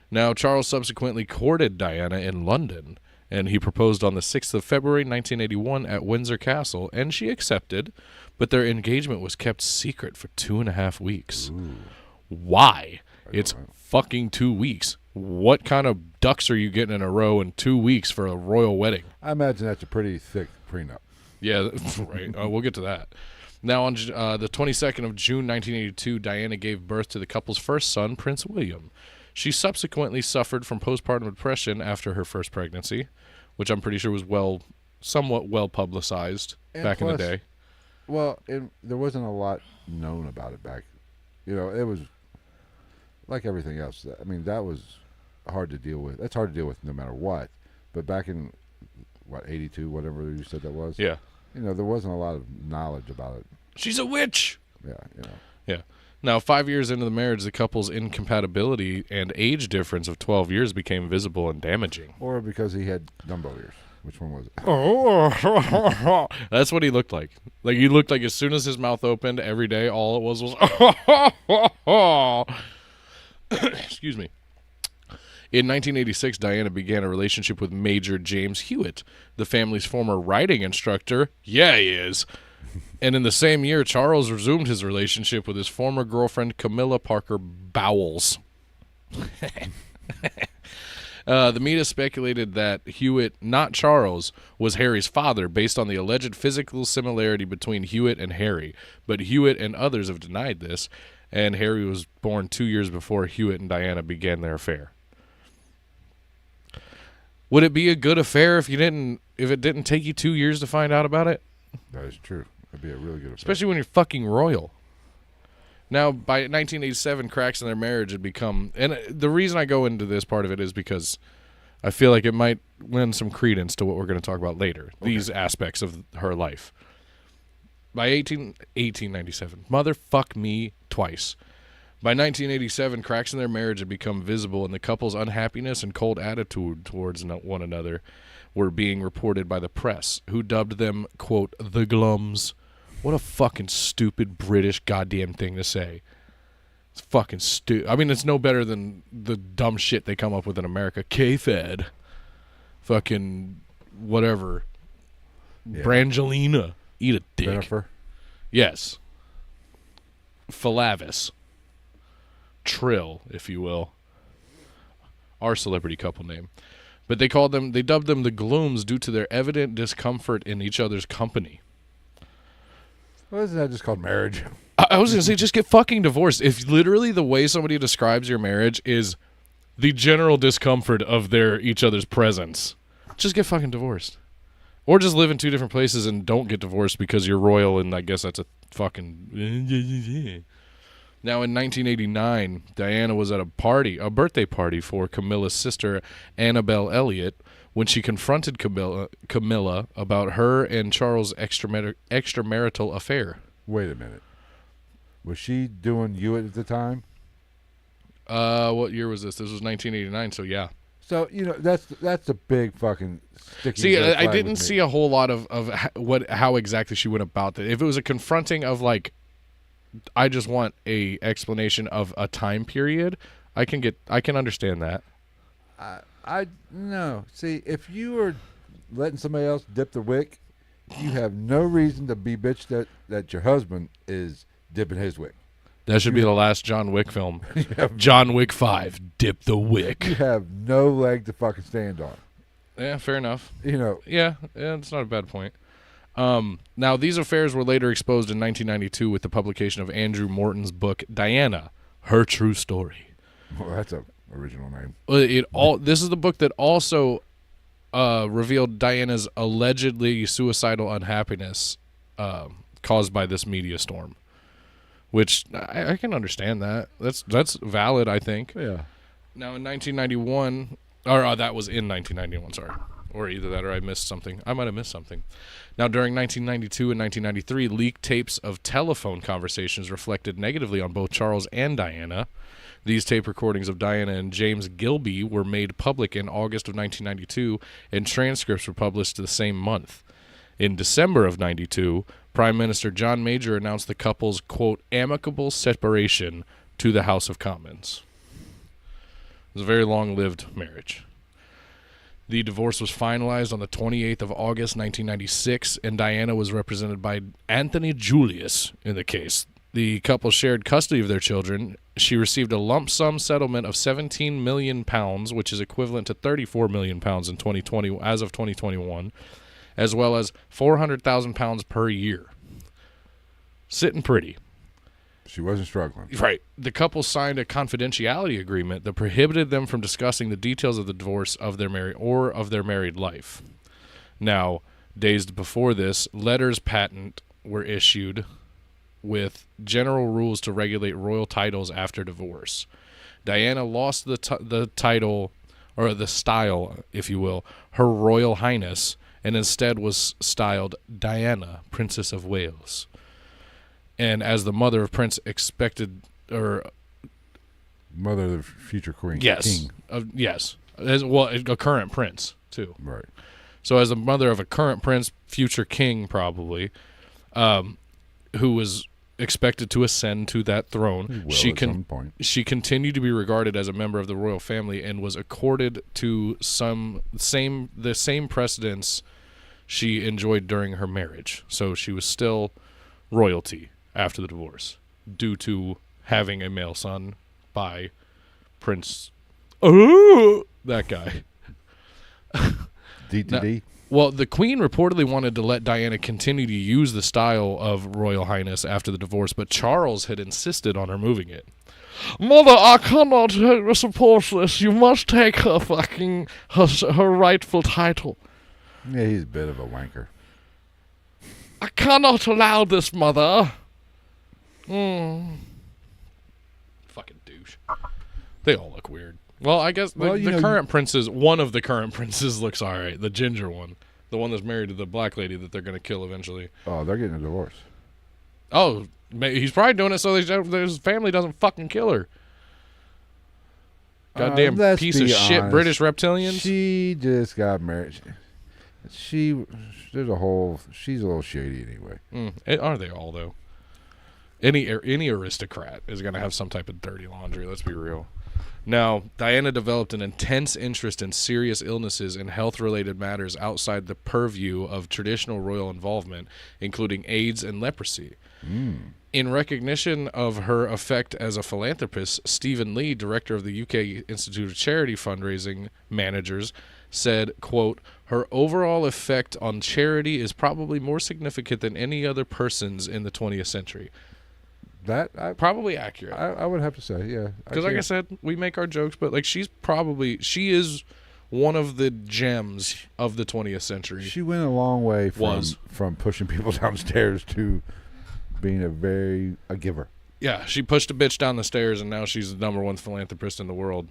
S2: Now, Charles subsequently courted Diana in London, and he proposed on the 6th of February, 1981 at Windsor Castle, and she accepted, but their engagement was kept secret for 2.5 weeks.
S1: Ooh.
S2: Why? It's fucking 2 weeks. What kind of ducks are you getting in a row in 2 weeks for a royal wedding?
S1: I imagine that's a pretty thick prenup.
S2: Yeah, right. We'll get to that. Now, on the 22nd of June, 1982, Diana gave birth to the couple's first son, Prince William. She subsequently suffered from postpartum depression after her first pregnancy, which I'm pretty sure was somewhat well publicized back in the day.
S1: Well, there wasn't a lot known about it back. It was like everything else. I mean, that was hard to deal with. That's hard to deal with no matter what. But back in, 82, whatever you said that was?
S2: Yeah.
S1: There wasn't a lot of knowledge about it.
S2: She's a witch!
S1: Yeah,
S2: Yeah. Now, 5 years into the marriage, the couple's incompatibility and age difference of 12 years became visible and damaging.
S1: Or because he had Dumbo ears. Which one was it?
S2: Oh, that's what he looked like. Like, he looked like as soon as his mouth opened every day, all it was excuse me. In 1986, Diana began a relationship with Major James Hewitt, the family's former riding instructor. Yeah, he is. And in the same year, Charles resumed his relationship with his former girlfriend, Camilla Parker Bowles. The media speculated that Hewitt, not Charles, was Harry's father based on the alleged physical similarity between Hewitt and Harry. But Hewitt and others have denied this, and Harry was born 2 years before Hewitt and Diana began their affair. Would it be a good affair if it didn't take you 2 years to find out about it?
S1: That is true. It'd be a really good affair.
S2: Especially when you're fucking royal. Now, by 1987, cracks in their marriage had become... And the reason I go into this part of it is because I feel like it might lend some credence to what we're going to talk about later. Okay. These aspects of her life. By 1897, motherfuck me twice. By 1987, cracks in their marriage had become visible, and the couple's unhappiness and cold attitude towards one another were being reported by the press, who dubbed them, quote, the Glums. What a fucking stupid British goddamn thing to say. It's fucking stupid. I mean, it's no better than the dumb shit they come up with in America. K-Fed. Fucking whatever. Yeah. Brangelina. Eat a dick.
S1: Jennifer?
S2: Yes. Philavis. Trill, if you will. Our celebrity couple name. But they dubbed them the Glooms due to their evident discomfort in each other's company.
S1: Well, isn't that just called marriage?
S2: I was going to say, just get fucking divorced. If literally the way somebody describes your marriage is the general discomfort of each other's presence, just get fucking divorced. Or just live in two different places and don't get divorced because you're royal, and I guess that's a fucking... Now, in 1989, Diana was at a birthday party for Camilla's sister, Annabelle Elliott, when she confronted Camilla about her and Charles' extramarital affair.
S1: Wait a minute. Was she doing you at the time?
S2: What year was this? This was 1989, so yeah.
S1: So, that's a big fucking sticky.
S2: See,
S1: red
S2: I
S1: flag
S2: didn't
S1: with me.
S2: see a whole lot of how exactly she went about that. If it was a confronting of like, I just want a explanation of a time period, I can understand that.
S1: No. See, if you are letting somebody else dip the wick, you have no reason to be bitched that your husband is dipping his wick.
S2: That should be the last John Wick film. John Wick 5, Dip the Wick.
S1: You have no leg to fucking stand on.
S2: Yeah, fair enough.
S1: Yeah,
S2: it's not a bad point. Now, these affairs were later exposed in 1992 with the publication of Andrew Morton's book, Diana, Her True Story.
S1: Well, that's a original name.
S2: This is the book that also revealed Diana's allegedly suicidal unhappiness caused by this media storm. Which I can understand that. That's valid, I think.
S1: Yeah.
S2: Now in 1991, or that was in 1991, sorry. Or either that or I missed something. I might have missed something. Now during 1992 and 1993, leaked tapes of telephone conversations reflected negatively on both Charles and Diana. These tape recordings of Diana and James Gilby were made public in August of 1992, and transcripts were published the same month. In December of 92, Prime Minister John Major announced the couple's, quote, amicable separation to the House of Commons. It was a very long-lived marriage. The divorce was finalized on the 28th of August, 1996, and Diana was represented by Anthony Julius in the case. The couple shared custody of their children. She received a lump sum settlement of £17 million, which is equivalent to £34 million in 2020, as of 2021. As well as £400,000 per year. Sitting pretty.
S1: She wasn't struggling.
S2: Right. The couple signed a confidentiality agreement that prohibited them from discussing the details of the divorce of their married life. Now, days before this, letters patent were issued with general rules to regulate royal titles after divorce. Diana lost the title, or the style, if you will, Her Royal Highness, and instead was styled Diana, Princess of Wales. And as the mother of Prince expected, or
S1: mother of the future queen.
S2: Yes,
S1: King.
S2: Yes, as well, a current prince too.
S1: Right.
S2: So as the mother of a current prince, future king probably, who was expected to ascend to that throne, she continued to be regarded as a member of the royal family and was accorded to the same precedence she enjoyed during her marriage. So she was still royalty after the divorce due to having a male son by Prince that guy.
S1: D.
S2: Well, the Queen reportedly wanted to let Diana continue to use the style of Royal Highness after the divorce, but Charles had insisted on her moving it. Mother, I cannot support this. You must take her fucking her rightful title.
S1: Yeah, he's a bit of a wanker.
S2: I cannot allow this, Mother. Fucking douche. They all look weird. Well, I guess the current princes, one of the current princes looks all right. The ginger one. The one that's married to the black lady that they're going to kill eventually.
S1: Oh, they're getting a divorce.
S2: Oh, he's probably doing it so his family doesn't fucking kill her. Goddamn piece of shit
S1: honest.
S2: British reptilians.
S1: She just got married. She's a little shady anyway.
S2: Are they all, though? Any aristocrat is going to have some type of dirty laundry, let's be real. Now, Diana developed an intense interest in serious illnesses and health-related matters outside the purview of traditional royal involvement, including AIDS and leprosy. In recognition of her effect as a philanthropist, Stephen Lee, director of the UK Institute of Charity Fundraising Managers, said, quote, her overall effect on charity is probably more significant than any other person's in the 20th century. Probably accurate.
S1: I would have to say, yeah.
S2: Because like I said, we make our jokes, but like she is one of the gems of the 20th century.
S1: She went a long way from pushing people downstairs to being a giver.
S2: Yeah, she pushed a bitch down the stairs, and now she's the #1 philanthropist in the world.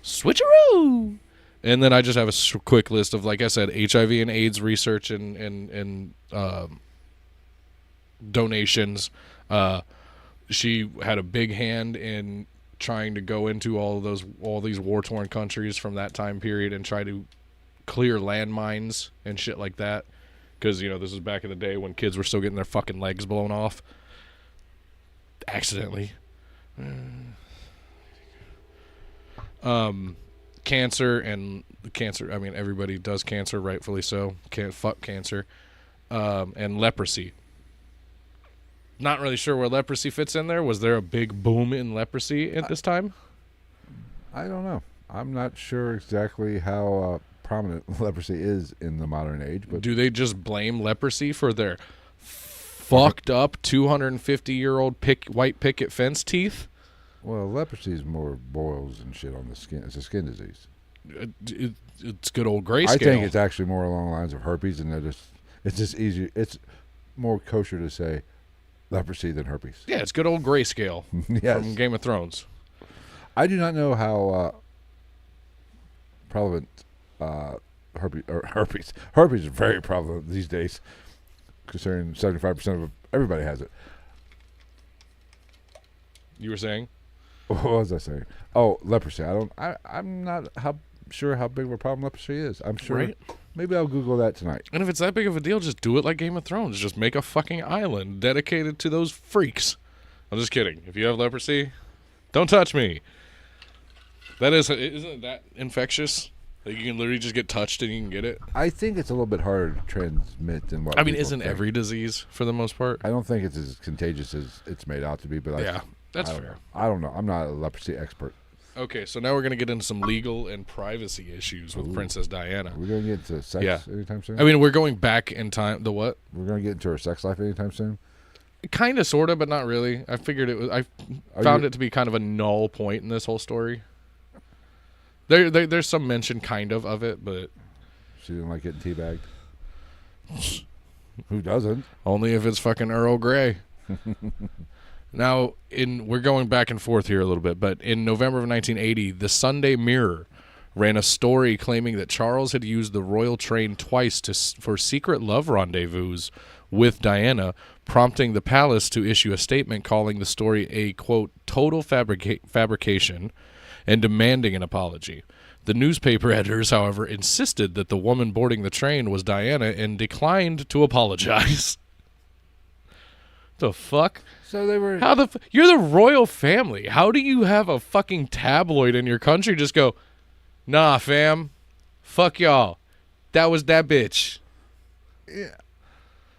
S2: Switcheroo! And then I just have a quick list of, like I said, HIV and AIDS research and donations. She had a big hand in trying to go into all these war-torn countries from that time period and try to clear landmines and shit like that. Because, this is back in the day when kids were still getting their fucking legs blown off. Accidentally. Cancer, I mean, everybody does cancer, rightfully so. Can't fuck cancer. And leprosy. Not really sure where leprosy fits in there. Was there a big boom in leprosy at this time?
S1: I don't know. I'm not sure exactly how prominent leprosy is in the modern age. But
S2: do they just blame leprosy for their fucked up 250-year-old white picket fence teeth?
S1: Well, leprosy is more boils and shit on the skin. It's a skin disease.
S2: It's good old grayscale.
S1: I think it's actually more along the lines of herpes, and it's just easier. It's more kosher to say leprosy than herpes.
S2: Yeah, it's good old grayscale
S1: Yes.
S2: from Game of Thrones.
S1: I do not know how prevalent herpes. Herpes is very prevalent these days, considering 75% of everybody has it.
S2: You were saying?
S1: What was I saying? Oh, leprosy. I'm not sure how big of a problem leprosy is. I'm sure.
S2: Right?
S1: Maybe I'll Google that tonight.
S2: And if it's that big of a deal, just do it like Game of Thrones. Just make a fucking island dedicated to those freaks. I'm just kidding. If you have leprosy, don't touch me. Isn't that infectious? Like you can literally just get touched and you can get it.
S1: I think it's a little bit harder to transmit than what.
S2: I mean,
S1: people
S2: isn't
S1: think.
S2: every disease for the most part?
S1: I don't think it's as contagious as it's made out to be. But
S2: Yeah, that's fair.
S1: I don't know. I'm not a leprosy expert.
S2: Okay, so now we're gonna get into some legal and privacy issues with Princess Diana.
S1: We're gonna get into sex anytime soon.
S2: I mean, we're going back in time. The what?
S1: We're gonna get into her sex life anytime soon.
S2: Kind of, sort of, but not really. I figured it was. I found it to be kind of a null point in this whole story. There's some mention, kind of it, but
S1: She didn't like getting teabagged. Who doesn't?
S2: only if it's fucking Earl Grey. Now, we're going back and forth here a little bit, but in November of 1980, the Sunday Mirror ran a story claiming that Charles had used the royal train twice for secret love rendezvous with Diana, prompting the palace to issue a statement calling the story a, quote, total fabrication and demanding an apology. The newspaper editors, however, insisted that the woman boarding the train was Diana and declined to apologize. The fuck?
S1: So they were.
S2: You're the royal family. How do you have a fucking tabloid in your country just go, nah, fam, fuck y'all. That was that bitch.
S1: Yeah.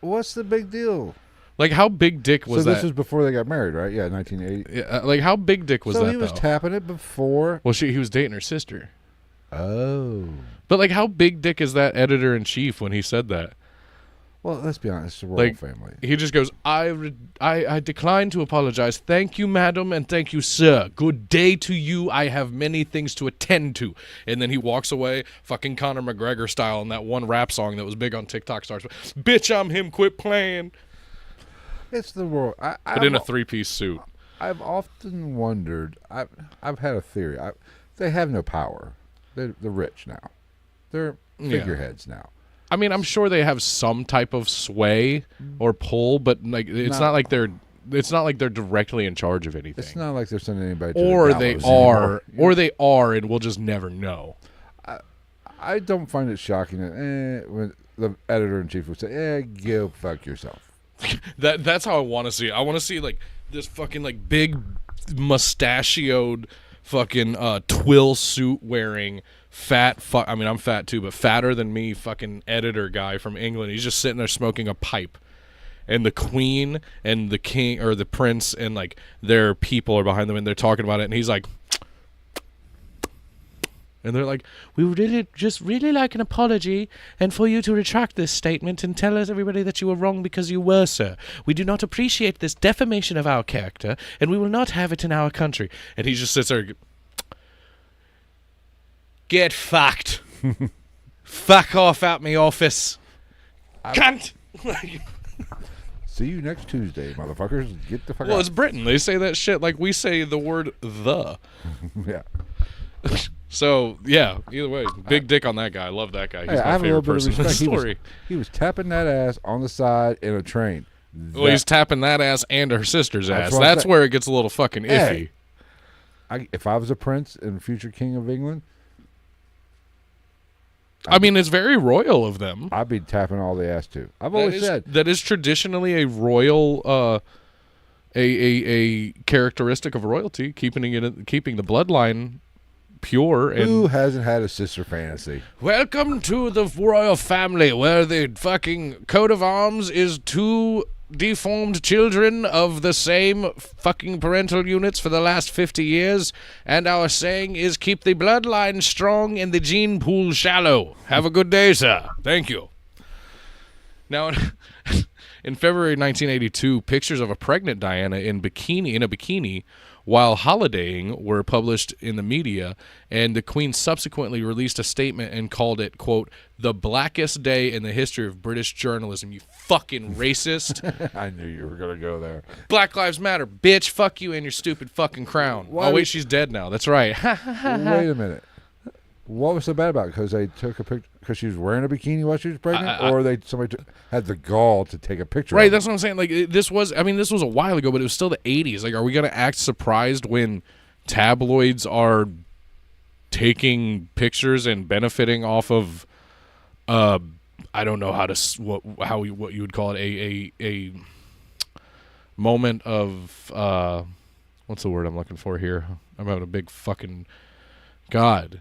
S1: What's the big deal?
S2: Like, how big dick was
S1: so
S2: that?
S1: this was before they got married, right? Yeah, 1980.
S2: Yeah, like, how big dick was that,
S1: So he was
S2: though?
S1: tapping it before.
S2: Well, he was dating her sister.
S1: Oh.
S2: But, like, how big dick is that editor-in-chief when he said that?
S1: Well, let's be honest. It's a royal
S2: Like,
S1: family.
S2: he just goes, I decline to apologize. Thank you, madam, and thank you, sir. Good day to you. I have many things to attend to. And then he walks away, fucking Conor McGregor style, in that one rap song that was big on TikTok stars. Bitch, I'm him. Quit playing.
S1: It's the royal.
S2: But in a three-piece suit.
S1: I've often wondered. I've had a theory. They have no power. They're rich now. They're figureheads now.
S2: I mean, I'm sure they have some type of sway or pull, but like it's not like they're directly in charge of anything.
S1: It's not like they're sending anybody to
S2: or
S1: the
S2: they
S1: gallows
S2: are,
S1: anymore.
S2: or they are, and we'll just never know.
S1: I don't find it shocking that when the editor-in-chief would say, go fuck yourself.
S2: That's how I want to see it. I want to see like this fucking like big mustachioed fucking twill suit wearing I mean, I'm fat too, but fatter than me fucking editor guy from England. He's just sitting there smoking a pipe. And the queen and the king or the prince and like their people are behind them and they're talking about it and he's like, and they're like, we would really like an apology and for you to retract this statement and tell us everybody that you were wrong because you were, sir. We do not appreciate this defamation of our character and we will not have it in our country. And he just sits there, get fucked. Fuck off out my office. Cunt.
S1: See you next Tuesday, motherfuckers. Get the fuck out.
S2: Well, it's Britain. They say that shit like we say the word the.
S1: Yeah.
S2: So yeah, either way, big dick on that guy. I love that guy. He's
S1: Hey, I
S2: my
S1: have a little
S2: favorite
S1: bit of
S2: person in the
S1: respect.
S2: story.
S1: He was tapping that ass on the side in a train.
S2: Well, he's tapping that ass and her sister's ass.
S1: what I'm
S2: That's
S1: saying.
S2: where it gets a little fucking iffy.
S1: Hey. If I was a prince and future king of England,
S2: I mean, it's very royal of them.
S1: I'd be tapping all the ass too. I've always said
S2: that is traditionally a royal, a characteristic of royalty, keeping the bloodline pure. And
S1: who hasn't had a sister fantasy?
S2: welcome to the royal family, where the fucking coat of arms is two deformed children of the same fucking parental units for the last 50 years, and our saying is keep the bloodline strong and the gene pool shallow. Have a good day, sir. Thank you. Now, in February 1982, pictures of a pregnant Diana in a bikini while holidaying were published in the media, and the Queen subsequently released a statement and called it, quote, the blackest day in the history of British journalism, you fucking racist.
S1: I knew you were going to go there.
S2: Black Lives Matter, bitch. Fuck you and your stupid fucking crown. Wait, she's dead now. That's right.
S1: Wait a minute. What was so bad about it? Because they took a picture because she was wearing a bikini while she was pregnant, or somebody had the gall to take a picture.
S2: Right,
S1: of
S2: that's what I'm saying. Like this was a while ago, but it was still the 80s. Like, are we gonna act surprised when tabloids are taking pictures and benefiting off of, I don't know what you would call it, a moment of what's the word I'm looking for here? I'm having a big fucking God.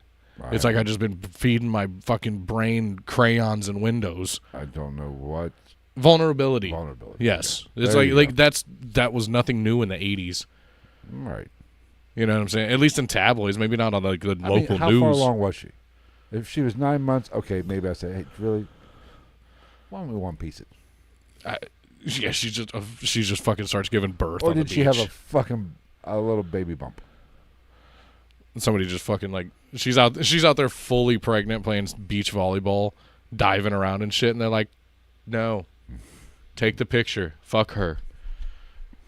S2: It's like I've just been feeding my fucking brain crayons and windows.
S1: I don't know what.
S2: Vulnerability. Yes.
S1: Okay.
S2: It's like that was nothing new in the 80s.
S1: Right.
S2: You know what I'm saying? At least in tabloids, maybe not on the local
S1: how
S2: news.
S1: How far along was she? If she was 9 months, okay, maybe I say, hey, really, why don't we one piece it?
S2: Yeah, she just fucking starts giving birth.
S1: Or
S2: on
S1: did
S2: the
S1: she have
S2: beach.
S1: a little baby bump?
S2: Somebody just fucking like she's out there fully pregnant playing beach volleyball, diving around and shit, and they're like, no, take the picture, fuck her.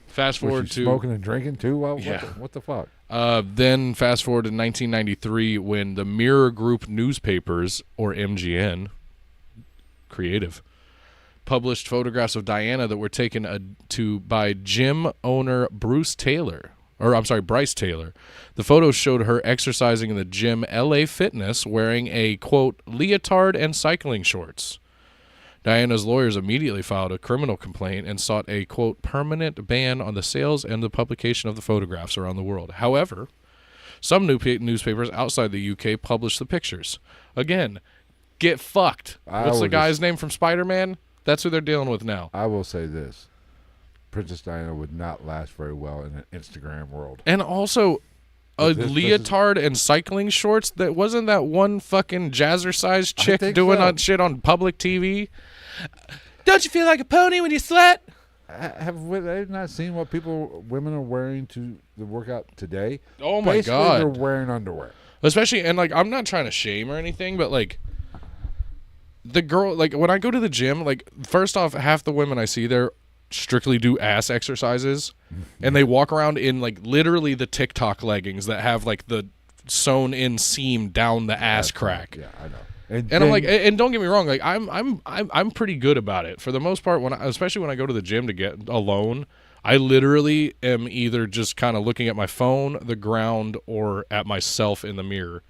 S2: Fast forward
S1: was she
S2: to
S1: smoking and drinking too. Well,
S2: yeah.
S1: What the fuck?
S2: Then fast forward to 1993 when the Mirror Group newspapers, or MGN, creative, published photographs of Diana that were taken by gym owner Bryce Taylor. The photos showed her exercising in the gym LA Fitness wearing a, quote, leotard and cycling shorts. Diana's lawyers immediately filed a criminal complaint and sought a, quote, permanent ban on the sales and the publication of the photographs around the world. However, some newspapers outside the UK published the pictures. Again, get fucked. What's the guy's name from Spider-Man? That's who they're dealing with now.
S1: I will say this. Princess Diana would not last very well in an Instagram world.
S2: And also, leotard and cycling shorts. That wasn't that one fucking jazzercise chick doing shit on public TV. Don't you feel like a pony when you sweat?
S1: Have they not seen what women are wearing to the workout today?
S2: Oh my God,
S1: they're wearing underwear.
S2: Especially, and like, I'm not trying to shame or anything, but like, the girl, like, when I go to the gym, like, first off, half the women I see there strictly do ass exercises, and they walk around in like literally the TikTok leggings that have like the sewn in seam down the ass crack.
S1: Yeah, I know.
S2: And I'm like, and don't get me wrong, like I'm pretty good about it for the most part. Especially when I go to the gym to get alone, I literally am either just kind of looking at my phone, the ground, or at myself in the mirror,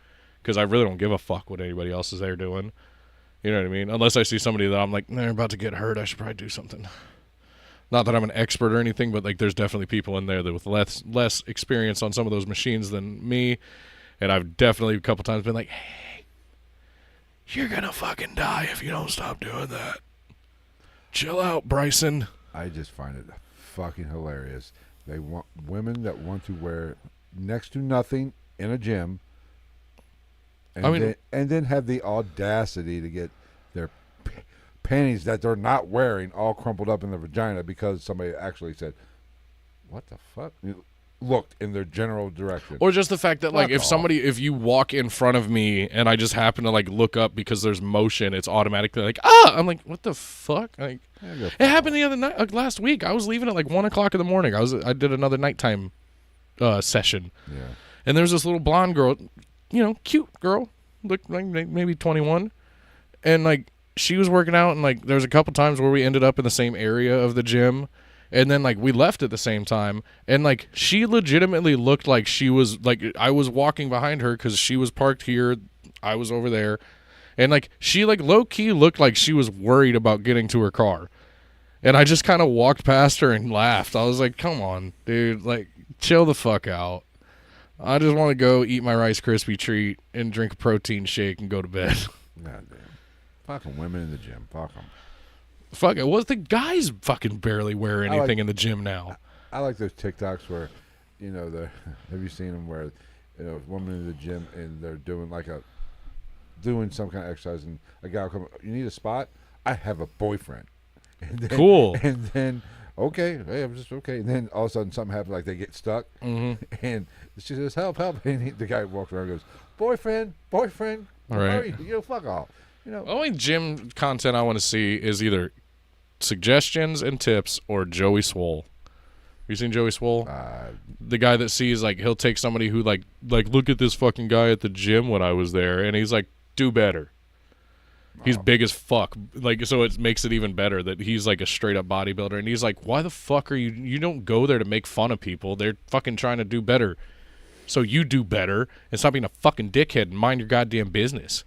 S2: because I really don't give a fuck what anybody else is there doing. You know what I mean? Unless I see somebody that I'm like, they're about to get hurt, I should probably do something. Not that I'm an expert or anything, but like, there's definitely people in there that with less experience on some of those machines than me, and I've definitely a couple times been like, hey, you're gonna fucking die if you don't stop doing that. Chill out, Bryson.
S1: I just find it fucking hilarious. They want women that want to wear next to nothing in a gym, and then have the audacity to get their panties that they're not wearing all crumpled up in their vagina because somebody actually said, what the fuck? Looked in their general direction.
S2: Or just the fact that, like, if you walk in front of me and I just happen to, like, look up because there's motion, it's automatically like, I'm like, what the fuck? Like, it happened the other night, like, last week. I was leaving at like 1 o'clock in the morning. I did another nighttime session.
S1: Yeah.
S2: And there's this little blonde girl, cute girl, looked like maybe 21, and like she was working out, and like there was a couple times where we ended up in the same area of the gym, and then like we left at the same time, and like she legitimately looked like she was like I was walking behind her because she was parked here, I was over there, and like she like low key looked like she was worried about getting to her car. And I just kind of walked past her and laughed. I was like, come on, dude. Like, chill the fuck out. I just want to go eat my Rice Krispie treat and drink a protein shake and go to bed.
S1: God damn. Fucking women in the gym. Fuck them.
S2: Fuck it. Well, the guys fucking barely wear anything in the gym now.
S1: I like those TikToks where, have you seen them where, women in the gym and they're doing doing some kind of exercise and a guy will come, you need a spot? I have a boyfriend. And then,
S2: Cool.
S1: And then, okay, hey, I'm just okay. And then all of a sudden something happens, like they get stuck.
S2: Mm-hmm.
S1: And she says, help. And the guy walks around and goes, boyfriend,
S2: Right.
S1: where are you? Fuck off.
S2: Only gym content I want to see is either suggestions and tips or Joey Swole. You seen Joey Swole? The guy that sees, like, he'll take somebody who, like, look at this fucking guy at the gym when I was there, and he's like, do better. He's big as fuck. Like, so it makes it even better that he's like a straight up bodybuilder. And he's like, why the fuck are you don't go there to make fun of people. They're fucking trying to do better. So you do better and stop being a fucking dickhead and mind your goddamn business.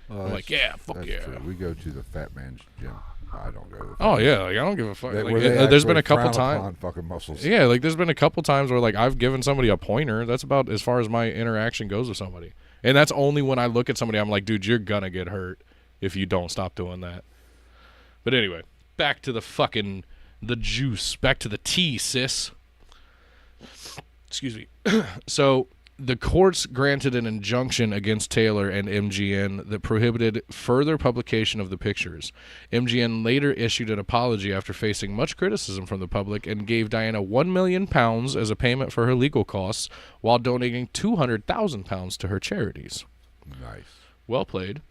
S2: I'm like, yeah, fuck yeah.
S1: True. We go to the fat man's gym. I don't go to the
S2: Oh yeah, like, I don't give a fuck.
S1: There's
S2: been a couple times.
S1: Fucking muscles.
S2: Yeah, like there's been a couple times where like I've given somebody a pointer. That's about as far as my interaction goes with somebody. And that's only when I look at somebody I'm like, dude, you're gonna get hurt if you don't stop doing that. But anyway, back to the juice. Back to the tea, sis. Excuse me. So the courts granted an injunction against Taylor and MGN that prohibited further publication of the pictures. MGN later issued an apology after facing much criticism from the public and gave Diana £1 million as a payment for her legal costs while donating £200,000 to her charities.
S1: Nice.
S2: Well played.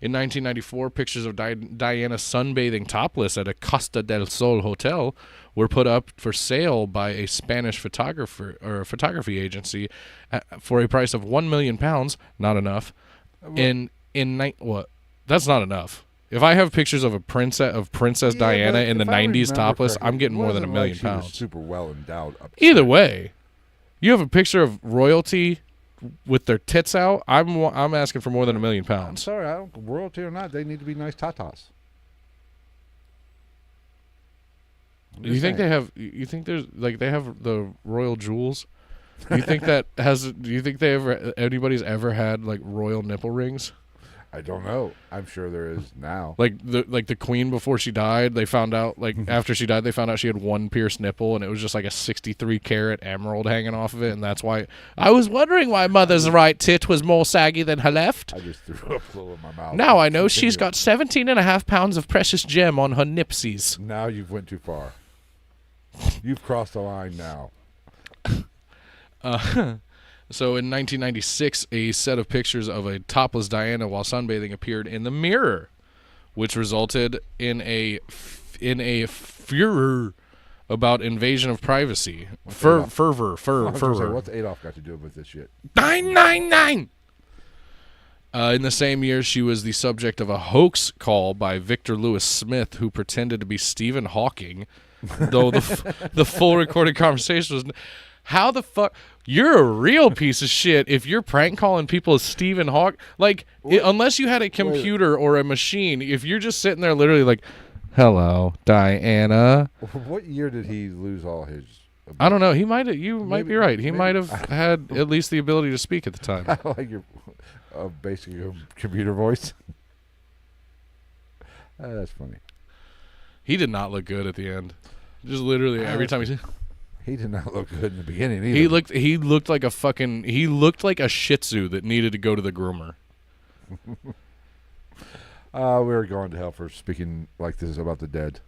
S2: In 1994, pictures of Diana sunbathing topless at a Costa del Sol hotel were put up for sale by a Spanish photography agency for a price of £1 million. Not enough. What? That's not enough. If I have pictures of Princess Diana in the 90s topless, I'm getting more than £1 million.
S1: She was super well endowed.
S2: Either way, you have a picture of royalty with their tits out. I'm asking for more than £1 million.
S1: I'm sorry, I don't royalty or not. They need to be nice tatas.
S2: You think they have? You think there's like they have the royal jewels? You think that has? Do you think anybody's ever had like royal nipple rings?
S1: I don't know. I'm sure there is now.
S2: Like the queen before she died, they found out after she died, they found out she had one pierced nipple, and it was just like a 63 carat emerald hanging off of it, and that's why I was wondering why mother's right tit was more saggy than her left.
S1: I just threw up a little in my mouth.
S2: Now I know she's got 17.5 pounds of precious gem on her nipsies.
S1: Now you've went too far. You've crossed the line now.
S2: So in 1996, a set of pictures of a topless Diana while sunbathing appeared in the Mirror, which resulted in a furor about invasion of privacy. Fervor.
S1: What's Adolf got to do with this shit?
S2: 999. In the same year, she was the subject of a hoax call by Victor Lewis Smith, who pretended to be Stephen Hawking, though the full recorded conversation was. How the fuck? You're a real piece of shit if you're prank calling people as Stephen Hawking. Like, unless you had a computer or a machine, if you're just sitting there literally like, hello, Diana.
S1: What year did he lose all his ability?
S2: I don't know. He might. You might be right. He might have had at least the ability to speak at the time.
S1: I like your basically a computer voice. That's funny.
S2: He did not look good at the end. Just literally every time
S1: he did not look good in the beginning either.
S2: He looked like a Shih Tzu that needed to go to the groomer.
S1: We're going to hell for speaking like this about the dead.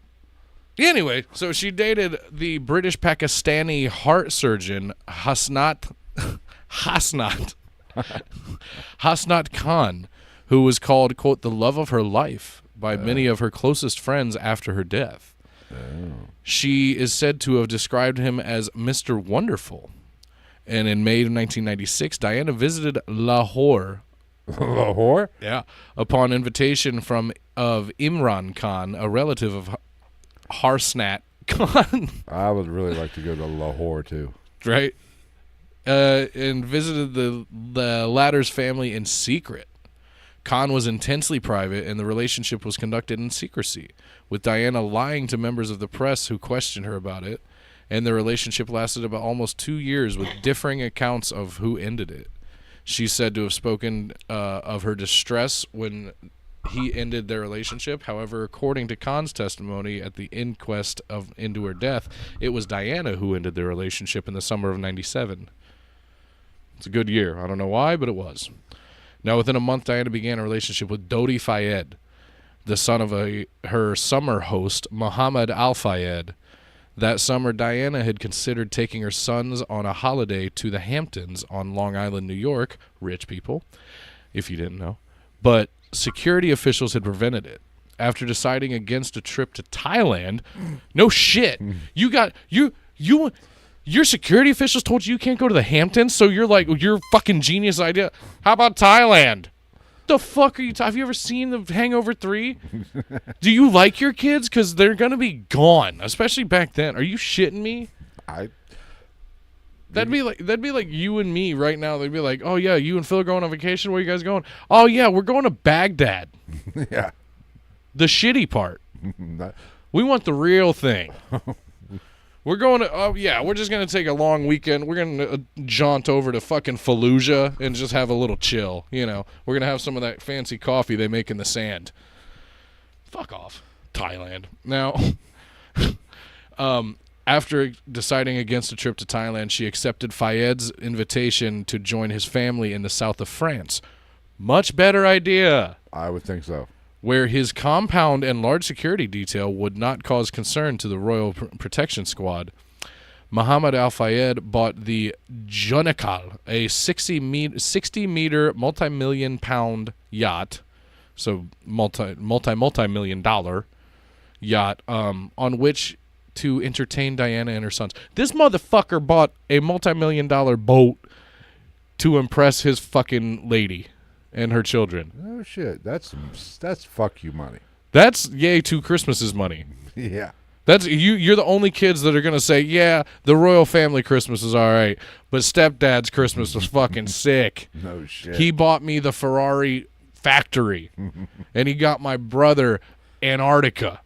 S2: Anyway, so she dated the British Pakistani heart surgeon Hasnat Khan, who was called, quote, the love of her life by many of her closest friends after her death. She is said to have described him as Mr. Wonderful And in May of 1996, Diana visited Lahore.
S1: Lahore?
S2: Yeah. Upon invitation of Imran Khan, a relative of Harsnat Khan.
S1: I would really like to go to Lahore too.
S2: Right? And visited the latter's family in secret. Khan was intensely private, and the relationship was conducted in secrecy, with Diana lying to members of the press who questioned her about it, and the relationship lasted about almost 2 years with differing accounts of who ended it. She's said to have spoken of her distress when he ended their relationship. However, according to Khan's testimony at the inquest into her death, it was Diana who ended their relationship in the summer of 97. It's a good year. I don't know why, but it was. Now, within a month, Diana began a relationship with Dodi Fayed, the son of her summer host, Muhammad Al-Fayed. That summer, Diana had considered taking her sons on a holiday to the Hamptons on Long Island, New York. Rich people, if you didn't know. But security officials had prevented it. After deciding against a trip to Thailand, no shit, your security officials told you can't go to the Hamptons, so you're like, your fucking genius idea. How about Thailand? The fuck are you have you ever seen The Hangover 3? Do you like your kids? Because they're going to be gone, especially back then. Are you shitting me? That'd be like you and me right now. They'd be like, oh, yeah, you and Phil are going on vacation. Where are you guys going? Oh, yeah, we're going to Baghdad.
S1: Yeah.
S2: The shitty part. We want the real thing. We're going to, we're just going to take a long weekend. We're going to jaunt over to fucking Fallujah and just have a little chill. You know, we're going to have some of that fancy coffee they make in the sand. Fuck off. Thailand. Now, after deciding against a trip to Thailand, she accepted Fayed's invitation to join his family in the south of France. Much better idea.
S1: I would think so.
S2: Where his compound and large security detail would not cause concern to the Royal Protection Squad. Muhammad Al-Fayed bought the Junakal, a 60-meter, multi-million-pound yacht, so multi-million-dollar yacht, on which to entertain Diana and her sons. This motherfucker bought a multi-million-dollar boat to impress his fucking lady and her children.
S1: Oh shit, that's fuck you money.
S2: That's yay 2 Christmases money.
S1: Yeah.
S2: That's you're the only kids that are gonna say, yeah, the royal family Christmas is all right, but stepdad's Christmas was fucking sick.
S1: No shit.
S2: He bought me the Ferrari factory, and he got my brother Antarctica.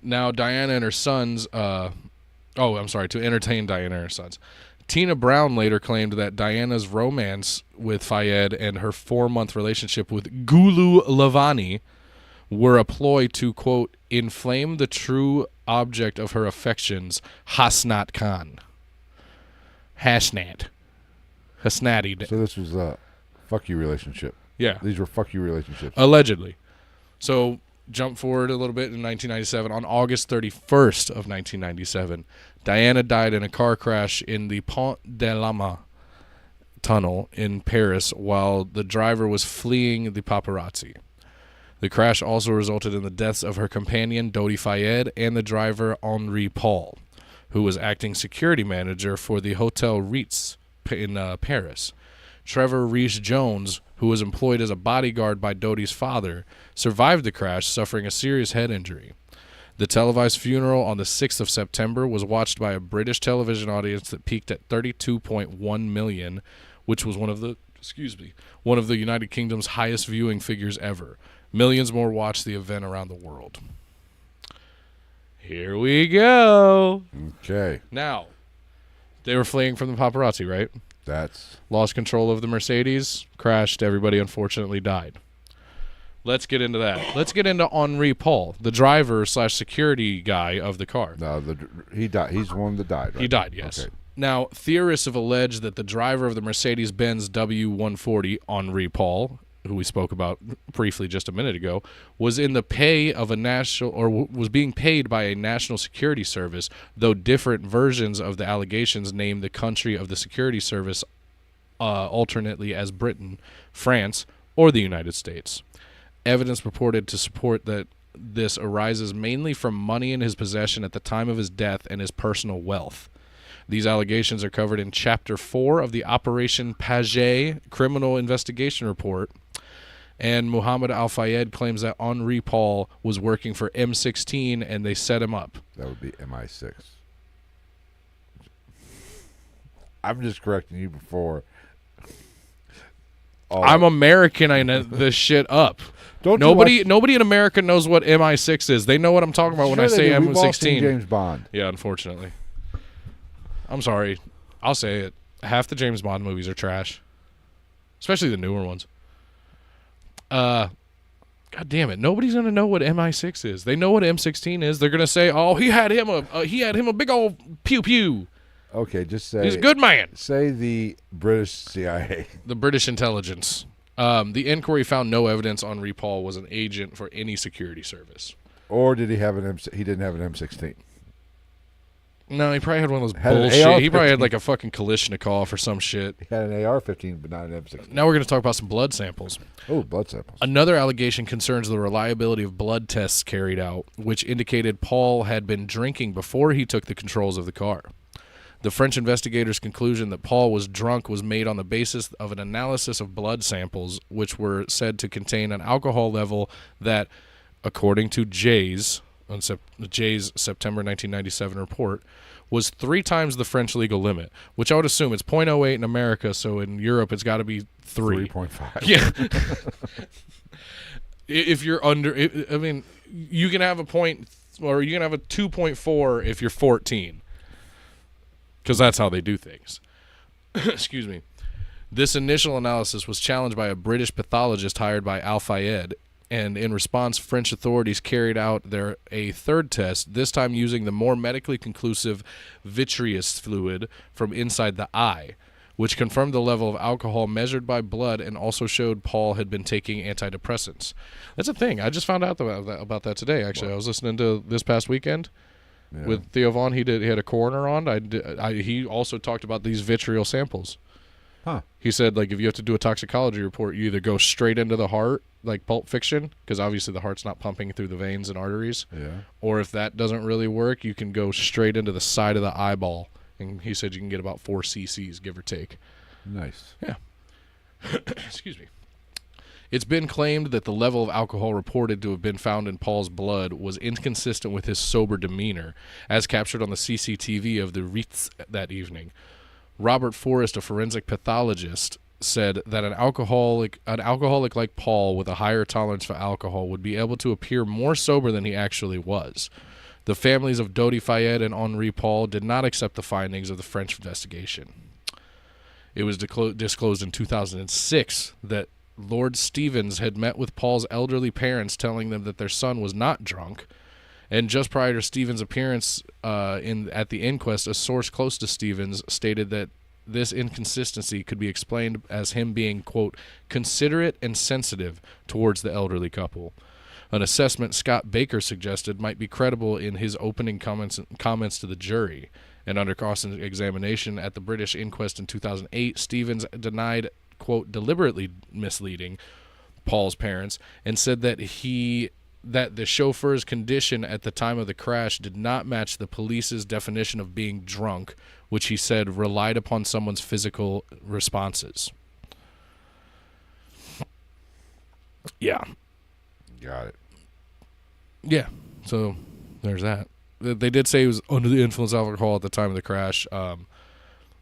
S2: Now Diana and her sons. To entertain Diana and her sons. Tina Brown later claimed that Diana's romance with Fayed and her 4-month relationship with Gulu Lavani were a ploy to, quote, inflame the true object of her affections, Hasnat Khan. Hasnat. Hasnati.
S1: So this was a fuck you relationship.
S2: Yeah.
S1: These were fuck you relationships.
S2: Allegedly. So jump forward a little bit in 1997. On August 31st of 1997, Diana died in a car crash in the Pont de Lama tunnel in Paris while the driver was fleeing the paparazzi. The crash also resulted in the deaths of her companion, Dodi Fayed, and the driver, Henri Paul, who was acting security manager for the Hotel Ritz in Paris. Trevor Rees-Jones, who was employed as a bodyguard by Dodi's father, survived the crash, suffering a serious head injury. The televised funeral on the 6th of September was watched by a British television audience that peaked at 32.1 million, which was one of the United Kingdom's highest viewing figures ever. Millions more watched the event around the world. Here we go.
S1: Okay.
S2: Now, they were fleeing from the paparazzi, right?
S1: That's
S2: Lost control of the Mercedes, crashed, everybody unfortunately died. Let's get into that. Let's get into Henri Paul, the driver / security guy of the car.
S1: no. He died. He's the one that died. Right?
S2: He died, yes.
S1: Okay.
S2: Now, theorists have alleged that the driver of the Mercedes-Benz W140, Henri Paul, who we spoke about briefly just a minute ago, was in the pay of a national, or was being paid by a national security service, though different versions of the allegations name the country of the security service alternately as Britain, France, or the United States. Evidence purported to support that this arises mainly from money in his possession at the time of his death and his personal wealth. These allegations are covered in Chapter 4 of the Operation Paget criminal investigation report. And Muhammad Al-Fayed claims that Henri Paul was working for M16 and they set him up.
S1: That would be MI6. I'm just correcting you before.
S2: I'm American. I know this shit up. Nobody in America knows what MI6 is. They know what I'm talking about when I say M16.
S1: We've all seen James Bond.
S2: Yeah, unfortunately. I'm sorry. I'll say it. Half the James Bond movies are trash, especially the newer ones. God damn it! Nobody's gonna know what MI6 is. They know what M16 is. They're gonna say, "Oh, he had him a big old pew pew."
S1: Okay, just say
S2: he's a good man.
S1: Say the British CIA,
S2: the British intelligence. The inquiry found no evidence Henri Paul was an agent for any security service.
S1: Or did he have he didn't have an M16?
S2: No, he probably had one of those bullshit. He probably had like a fucking Kalashnikov or some shit.
S1: He had an AR-15, but not an M16.
S2: Now we're going to talk about some blood samples.
S1: Oh, blood samples.
S2: Another allegation concerns the reliability of blood tests carried out, which indicated Paul had been drinking before he took the controls of the car. The French investigators' conclusion that Paul was drunk was made on the basis of an analysis of blood samples, which were said to contain an alcohol level that, according to Jay's September 1997 report, was 3 times the French legal limit, which I would assume it's 0.08 in America, so in Europe it's got to be 3.
S1: 3.5.
S2: Yeah. If you're under, I mean, you can have a point, or you can have a 2.4 if you're 14, because that's how they do things. Excuse me. This initial analysis was challenged by a British pathologist hired by Al-Fayed, and in response, French authorities carried out a third test, this time using the more medically conclusive vitreous fluid from inside the eye, which confirmed the level of alcohol measured by blood and also showed Paul had been taking antidepressants. That's a thing. I just found out about that today, actually. What? I was listening to this past weekend with Theo Vaughn. He had a coroner on. He also talked about these vitriol samples.
S1: Huh.
S2: He said, like, if you have to do a toxicology report, you either go straight into the heart, like Pulp Fiction, because obviously the heart's not pumping through the veins and arteries.
S1: Yeah.
S2: Or if that doesn't really work, you can go straight into the side of the eyeball. And he said you can get about 4 cc's, give or take.
S1: Nice.
S2: Yeah. Excuse me. It's been claimed that the level of alcohol reported to have been found in Paul's blood was inconsistent with his sober demeanor, as captured on the CCTV of the Ritz that evening. Robert Forrest, a forensic pathologist, said that an alcoholic like Paul with a higher tolerance for alcohol would be able to appear more sober than he actually was. The families of Dodi Fayed and Henri Paul did not accept the findings of the French investigation. It was disclosed in 2006 that Lord Stevens had met with Paul's elderly parents, telling them that their son was not drunk. And just prior to Stevens' appearance at the inquest, a source close to Stevens stated that this inconsistency could be explained as him being, quote, considerate and sensitive towards the elderly couple. An assessment Scott Baker suggested might be credible in his opening comments to the jury. And under cross-examination at the British inquest in 2008, Stevens denied, quote, deliberately misleading Paul's parents and said that the chauffeur's condition at the time of the crash did not match the police's definition of being drunk, which he said relied upon someone's physical responses. Yeah.
S1: Got it.
S2: Yeah. So there's that. They did say he was under the influence of alcohol at the time of the crash,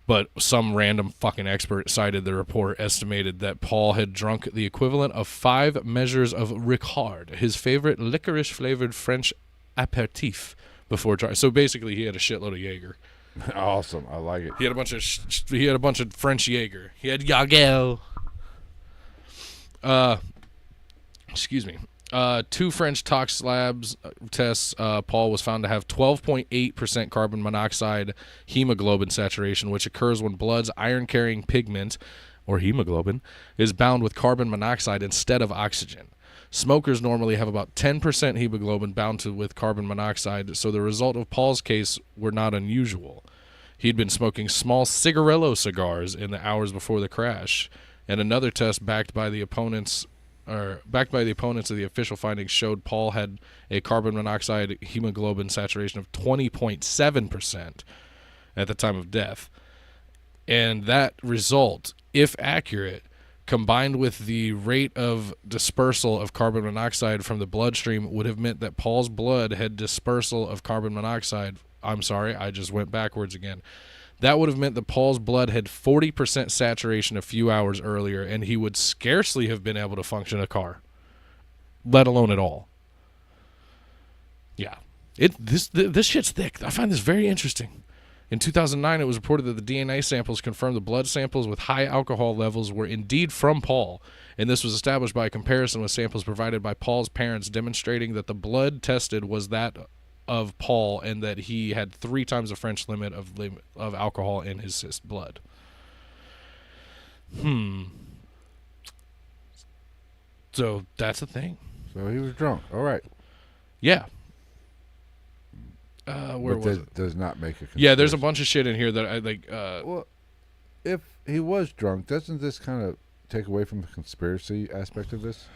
S2: but some random fucking expert cited the report, estimated that Paul had drunk the equivalent of 5 measures of Ricard, his favorite licorice-flavored French aperitif, before trying. So basically, he had a shitload of Jaeger.
S1: Awesome, I like it.
S2: He had a bunch of French Jaeger. He had Jaeger. Excuse me. 2 French tox labs tests, Paul was found to have 12.8% carbon monoxide hemoglobin saturation, which occurs when blood's iron-carrying pigment, or hemoglobin, is bound with carbon monoxide instead of oxygen. Smokers normally have about 10% hemoglobin bound with carbon monoxide, so the result of Paul's case were not unusual. He'd been smoking small cigarillo cigars in the hours before the crash, and another test backed by the opponent's the opponents of the official findings showed Paul had a carbon monoxide hemoglobin saturation of 20.7% at the time of death. And that result, if accurate, combined with the rate of dispersal of carbon monoxide from the bloodstream, would have meant that Paul's blood had dispersal of carbon monoxide. I'm sorry, I just went backwards again. That would have meant that Paul's blood had 40% saturation a few hours earlier, and he would scarcely have been able to function a car, let alone at all. Yeah. This shit's thick. I find this very interesting. In 2009, it was reported that the DNA samples confirmed the blood samples with high alcohol levels were indeed from Paul, and this was established by a comparison with samples provided by Paul's parents demonstrating that the blood tested was that of Paul and that he had 3 times the French limit of alcohol in his blood. So that's a thing.
S1: So he was drunk. All right.
S2: Yeah. Where was it?
S1: Does not make a conspiracy.
S2: Yeah, there's a bunch of shit in here that I like.
S1: Well, if he was drunk, doesn't this kind of take away from the conspiracy aspect of this?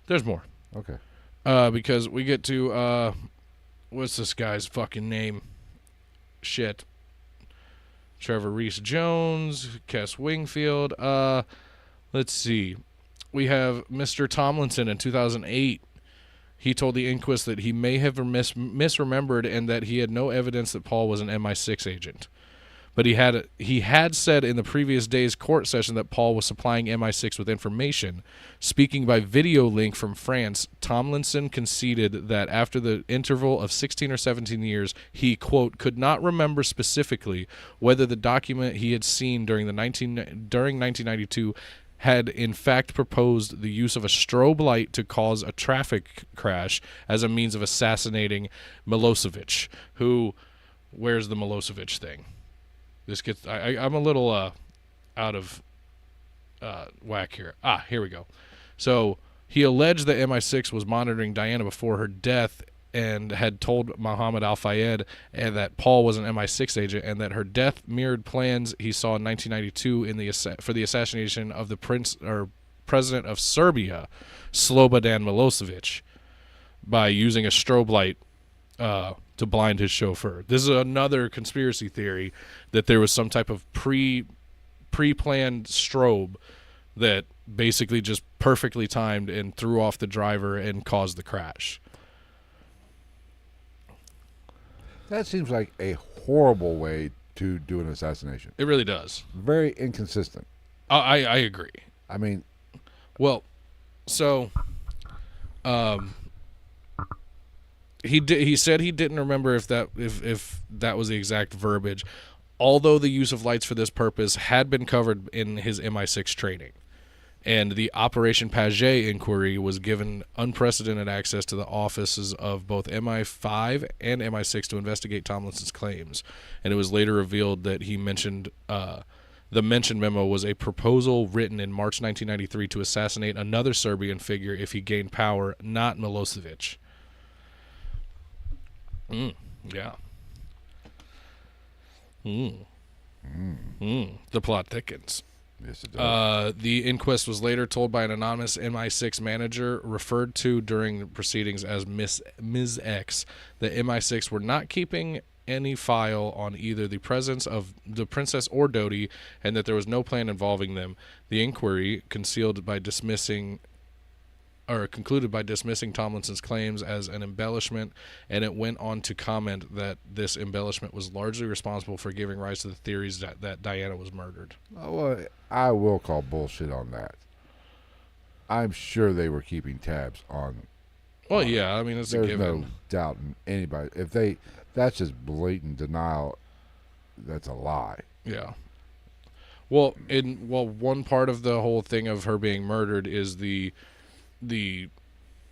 S2: There's more.
S1: Okay.
S2: Because we get to what's this guy's fucking name? Shit. Trevor Reese Jones, Kes Wingfield. Let's see. We have Mr. Tomlinson in 2008. He told the inquest that he may have misremembered and that he had no evidence that Paul was an MI6 agent. But he had said in the previous day's court session that Paul was supplying MI6 with information. Speaking by video link from France, Tomlinson conceded that after the interval of 16 or 17 years, he, quote, could not remember specifically whether the document he had seen during 1992 had in fact proposed the use of a strobe light to cause a traffic crash as a means of assassinating Milosevic, who, where's the Milosevic thing? This gets, I'm a little out of whack here. Here we go. So he alleged that MI6 was monitoring Diana before her death and had told Mohammed Al-Fayed and that Paul was an MI6 agent and that her death mirrored plans he saw in 1992 for the assassination of the president of Serbia, Slobodan Milosevic, by using a strobe light to blind his chauffeur. This is another conspiracy theory that there was some type of pre-planned strobe that basically just perfectly timed and threw off the driver and caused the crash.
S1: That seems like a horrible way to do an assassination.
S2: It really does.
S1: Very inconsistent.
S2: I agree.
S1: I mean,
S2: well, so he said he didn't remember if that was the exact verbiage, although the use of lights for this purpose had been covered in his MI6 training. And the Operation Paget inquiry was given unprecedented access to the offices of both MI5 and MI6 to investigate Tomlinson's claims. And it was later revealed that he mentioned the mentioned memo was a proposal written in March 1993 to assassinate another Serbian figure if he gained power, not Milosevic. Yeah. The plot thickens.
S1: Yes, it does.
S2: The inquest was later told by an anonymous MI6 manager referred to during the proceedings as Ms. X that MI6 were not keeping any file on either the presence of the princess or Dodi and that there was no plan involving them. The inquiry concluded by dismissing Tomlinson's claims as an embellishment, and it went on to comment that this embellishment was largely responsible for giving rise to the theories that Diana was murdered.
S1: Oh, well, I will call bullshit on that. I'm sure they were keeping tabs on.
S2: Well, yeah, I mean, it's a given.
S1: There's no doubt in anybody. That's just blatant denial. That's a lie.
S2: Yeah. Well, one part of the whole thing of her being murdered is the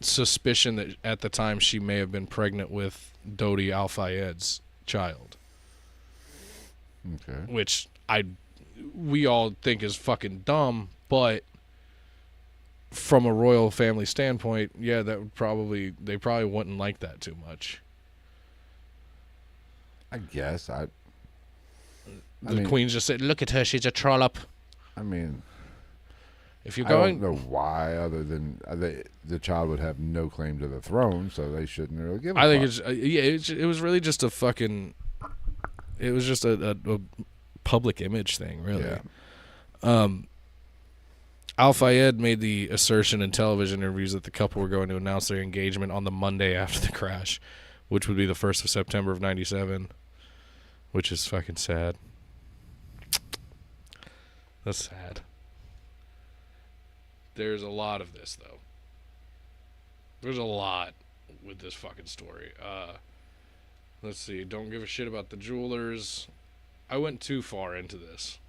S2: suspicion that at the time she may have been pregnant with Dodi Al-Fayed's child.
S1: Okay.
S2: Which we all think is fucking dumb, but from a royal family standpoint, yeah, they probably wouldn't like that too much.
S1: I guess
S2: the Queen just said, "Look at her, she's a trollop."
S1: I mean,
S2: If you're
S1: I don't
S2: going,
S1: know why, other than the child would have no claim to the throne, so they shouldn't really give a
S2: I think
S1: fuck.
S2: it was really just a fucking. It was just a public image thing, really.
S1: Yeah.
S2: Al-Fayed made the assertion in television interviews that the couple were going to announce their engagement on the Monday after the crash, which would be the 1st of September of 97, which is fucking sad. That's sad. There's a lot of this, though. There's a lot with this fucking story. Let's see. Don't give a shit about the jewelers. I went too far into this,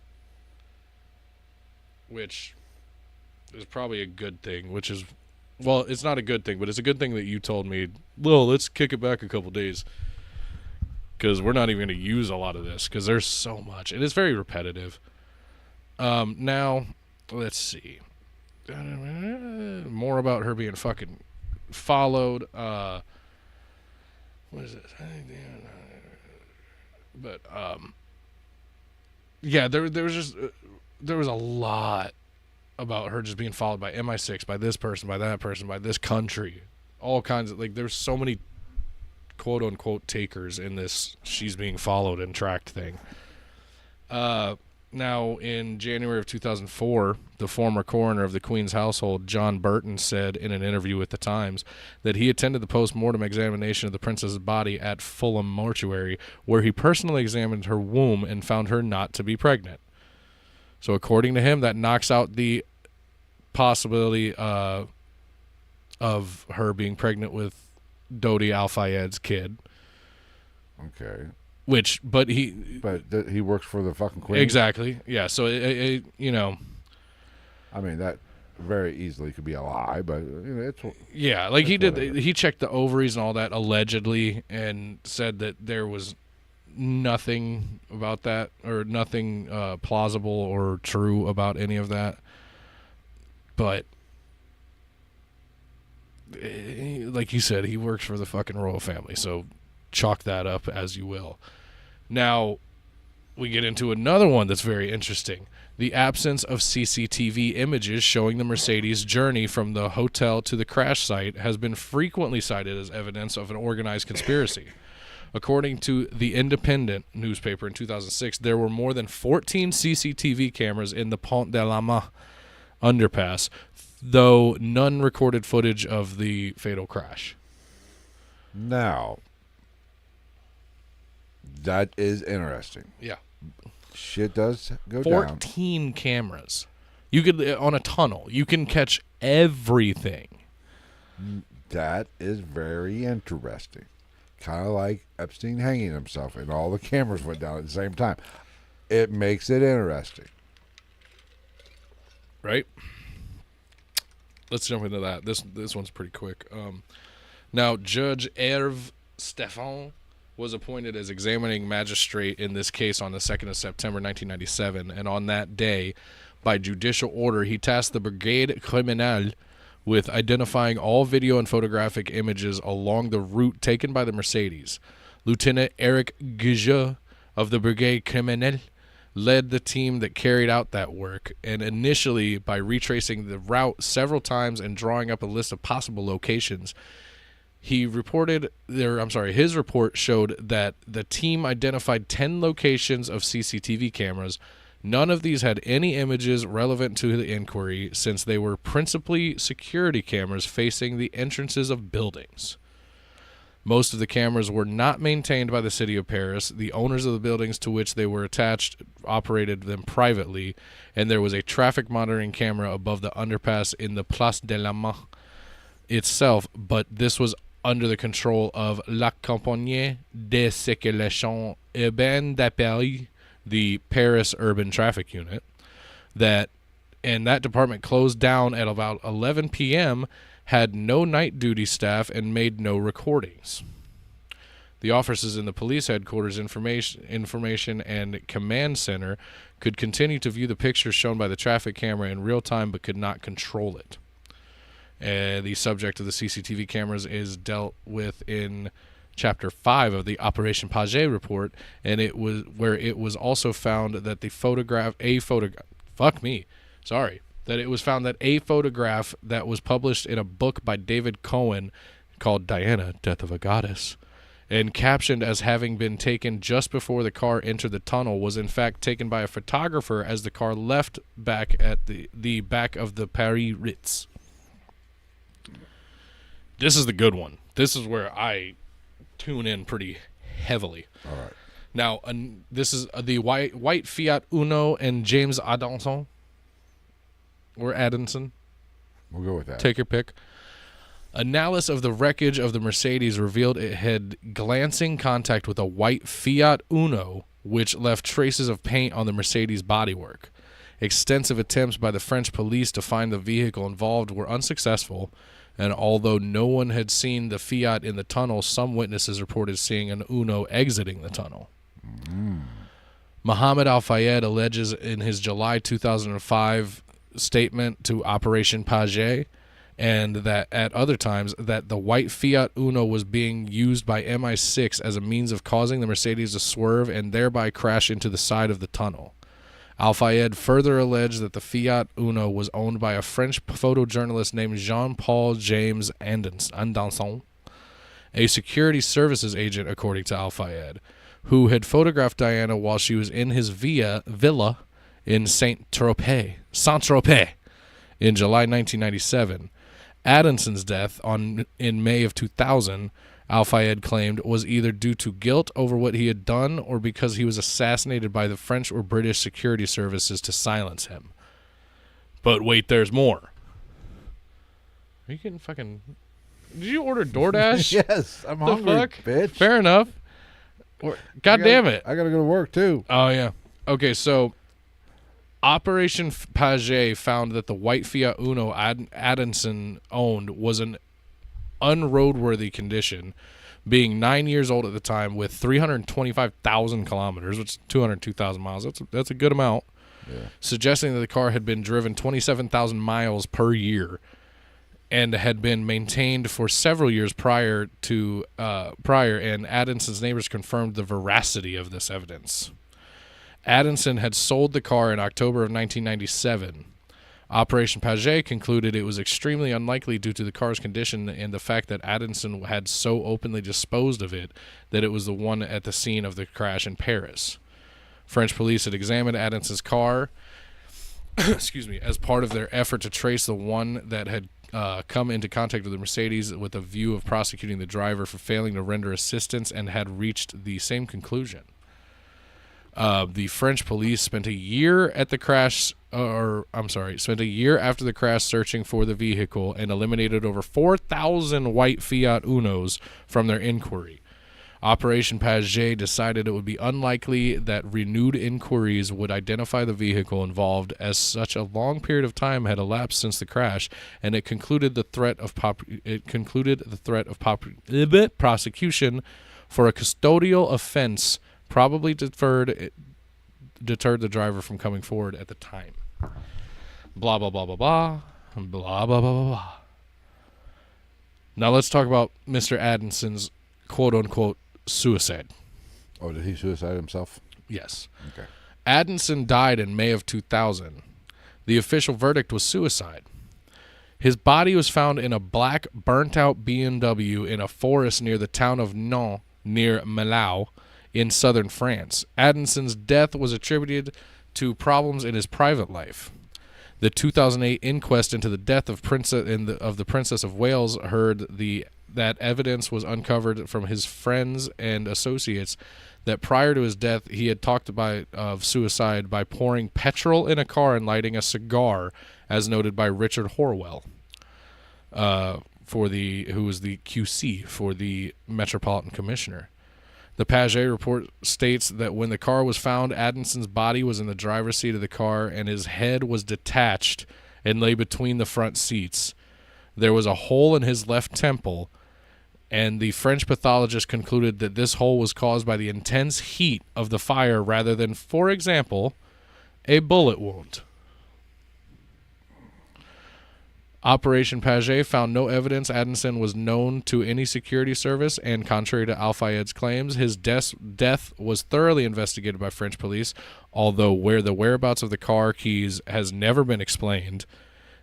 S2: which is probably a good thing, which is, well, it's not a good thing, but it's a good thing that you told me, well, let's kick it back a couple days, because we're not even going to use a lot of this, because there's so much. It is very repetitive. Now, let's see. More about her being fucking followed. What is it? But, yeah, there was a lot about her just being followed by MI6, by this person, by that person, by this country, all kinds of, like, there's so many quote unquote takers in this she's being followed and tracked thing. Now, in January of 2004, the former coroner of the Queen's household, John Burton, said in an interview with The Times that he attended the post-mortem examination of the princess's body at Fulham Mortuary, where he personally examined her womb and found her not to be pregnant. So according to him, that knocks out the possibility of her being pregnant with Dodi Al-Fayed's kid.
S1: Okay.
S2: But
S1: he works for the fucking Queen.
S2: Exactly. Yeah. So you know.
S1: I mean, that very easily could be a lie, but it's
S2: yeah. Like he
S1: whatever.
S2: did. He checked the ovaries and all that allegedly, and said that there was nothing about that, or nothing plausible or true about any of that. But like you said, he works for the fucking royal family, so chalk that up as you will. Now, we get into another one that's very interesting. The absence of CCTV images showing the Mercedes' journey from the hotel to the crash site has been frequently cited as evidence of an organized conspiracy. According to The Independent newspaper in 2006, there were more than 14 CCTV cameras in the Pont de la Ma underpass, though none recorded footage of the fatal crash.
S1: Now, that is interesting.
S2: Yeah.
S1: Shit does go
S2: 14 cameras. You could, on a tunnel, you can catch everything.
S1: That is very interesting. Kind of like Epstein hanging himself, and all the cameras went down at the same time. It makes it interesting.
S2: Right? Let's jump into that. This one's pretty quick. Now, Judge Hervé Stéphan was appointed as examining magistrate in this case on the 2nd of September 1997, and on that day, by judicial order, he tasked the Brigade Criminelle with identifying all video and photographic images along the route taken by the Mercedes. Lieutenant Eric Guijot of the Brigade Criminelle led the team that carried out that work, and initially, by retracing the route several times and drawing up a list of possible locations, his report showed that the team identified 10 locations of CCTV cameras. None of these had any images relevant to the inquiry, since they were principally security cameras facing the entrances of buildings. Most of the cameras were not maintained by the city of Paris. The owners of the buildings to which they were attached operated them privately, and there was a traffic monitoring camera above the underpass in the Place de la Ma itself, but this was under the control of La Compagnie de Circulation Urbaine de Paris, the Paris Urban Traffic Unit, that department closed down at about 11 p.m., had no night duty staff, and made no recordings. The officers in the police headquarters information and command center could continue to view the pictures shown by the traffic camera in real time, but could not control it. The subject of the CCTV cameras is dealt with in Chapter 5 of the Operation Paget report, and it was also found that that it was found that a photograph that was published in a book by David Cohen called Diana, Death of a Goddess, and captioned as having been taken just before the car entered the tunnel, was in fact taken by a photographer as the car left back at the back of the Paris Ritz. This is the good one. This is where I tune in pretty heavily.
S1: All right.
S2: Now, this is the white Fiat Uno and James Adanson, or Adamson.
S1: We'll go with that.
S2: Take your pick. Analysis of the wreckage of the Mercedes revealed it had glancing contact with a white Fiat Uno, which left traces of paint on the Mercedes bodywork. Extensive attempts by the French police to find the vehicle involved were unsuccessful, and although no one had seen the Fiat in the tunnel, some witnesses reported seeing an Uno exiting the tunnel. Mohammed Al-Fayed alleges in his July 2005 statement to Operation Paget, and that at other times that the white Fiat Uno was being used by MI6 as a means of causing the Mercedes to swerve and thereby crash into the side of the tunnel. Al-Fayed further alleged that the Fiat Uno was owned by a French photojournalist named Jean-Paul James Andanson, a security services agent, according to Al-Fayed, who had photographed Diana while she was in his villa in Saint-Tropez in July 1997. Adamson's death in May of 2000, Al-Fayed claimed, was either due to guilt over what he had done or because he was assassinated by the French or British security services to silence him. But wait, there's more. Are you getting fucking... Did you order DoorDash?
S1: Yes, I'm
S2: the
S1: hungry,
S2: fuck?
S1: bitch.
S2: Fair enough. God damn it.
S1: I gotta go to work, too.
S2: Oh, yeah. Okay, so... Operation Paget found that the white Fiat Uno Adamson owned was an unroadworthy condition, being 9 years old at the time with 325,000 kilometers, which is 202,000 miles. That's a good amount, suggesting that the car had been driven 27,000 miles per year and had been maintained for several years prior, and Adamson's neighbors confirmed the veracity of this evidence. Adamson had sold the car in October of 1997. Operation Paget concluded it was extremely unlikely due to the car's condition and the fact that Adamson had so openly disposed of it that it was the one at the scene of the crash in Paris. French police had examined Adamson's car as part of their effort to trace the one that had come into contact with the Mercedes with a view of prosecuting the driver for failing to render assistance, and had reached the same conclusion. The French police spent a year after the crash searching for the vehicle and eliminated over 4,000 white Fiat Unos from their inquiry. Operation Paget decided it would be unlikely that renewed inquiries would identify the vehicle involved, as such a long period of time had elapsed since the crash, and it concluded the threat of prosecution for a custodial offense probably deterred the driver from coming forward at the time. Blah, blah, blah, blah, blah. Blah, blah, blah, blah, blah. Now let's talk about Mr. Adamson's quote-unquote suicide.
S1: Oh, did he suicide himself?
S2: Yes.
S1: Okay.
S2: Adamson died in May of 2000. The official verdict was suicide. His body was found in a black, burnt-out BMW in a forest near the town of Nantes, near Millau, in southern France. Adamson's death was attributed to problems in his private life. The 2008 inquest into the death of the Princess of Wales heard that evidence was uncovered from his friends and associates that prior to his death he had talked of suicide by pouring petrol in a car and lighting a cigar, as noted by Richard Horwell, who was the QC for the Metropolitan Commissioner. The Paget report states that when the car was found, Adamson's body was in the driver's seat of the car and his head was detached and lay between the front seats. There was a hole in his left temple, and the French pathologist concluded that this hole was caused by the intense heat of the fire rather than, for example, a bullet wound. Operation Paget found no evidence Adamson was known to any security service, and contrary to Al-Fayed's claims, his death was thoroughly investigated by French police, although where the whereabouts of the car keys has never been explained.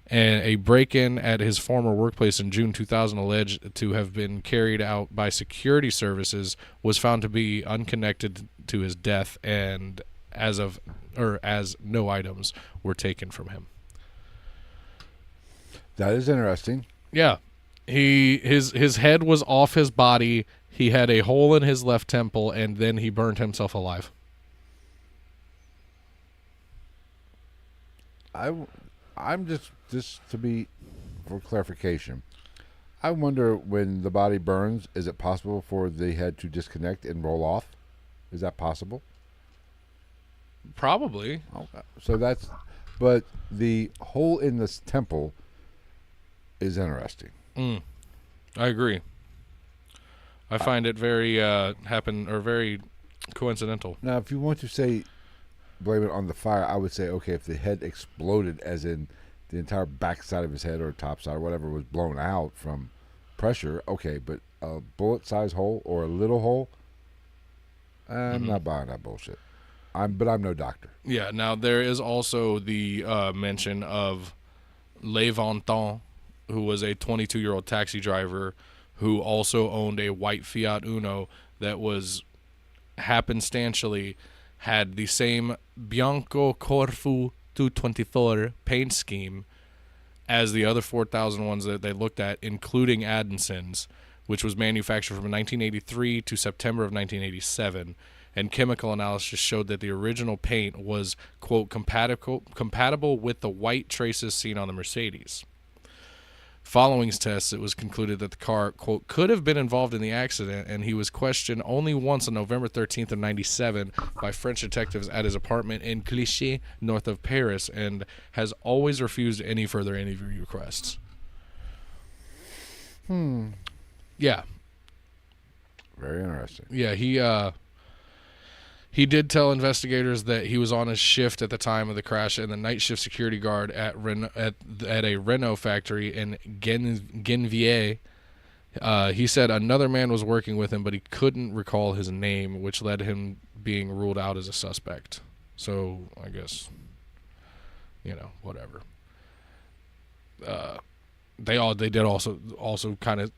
S2: And a break-in at his former workplace in June 2000 alleged to have been carried out by security services was found to be unconnected to his death, and as no items were taken from him.
S1: That is interesting.
S2: Yeah. His head was off his body. He had a hole in his left temple, and then he burned himself alive.
S1: I'm just to be, for clarification, I wonder when the body burns, is it possible for the head to disconnect and roll off? Is that possible?
S2: Probably.
S1: Okay. So but the hole in this temple is interesting.
S2: I agree. I find it very very coincidental.
S1: Now, if you want to say blame it on the fire, I would say, okay, if the head exploded, as in the entire backside of his head or top side or whatever was blown out from pressure, okay, but a bullet-sized hole or a little hole, I'm not buying that bullshit. But I'm no doctor.
S2: Yeah. Now there is also the mention of Le Vanton, who was a 22-year-old taxi driver who also owned a white Fiat Uno that was happenstantially had the same Bianco Corfu 224 paint scheme as the other 4,000 ones that they looked at, including Adamson's, which was manufactured from 1983 to September of 1987. And chemical analysis showed that the original paint was, quote, compatible with the white traces seen on the Mercedes. Following his tests, it was concluded that the car, quote, could have been involved in the accident, and he was questioned only once on November 13th of 97 by French detectives at his apartment in Clichy, north of Paris, and has always refused any further interview requests. Yeah.
S1: Very interesting.
S2: Yeah, he did tell investigators that he was on his shift at the time of the crash, and the night shift security guard at a Renault factory in Gennevilliers. He said another man was working with him, but he couldn't recall his name, which led him being ruled out as a suspect. So I guess, whatever. They did also kind of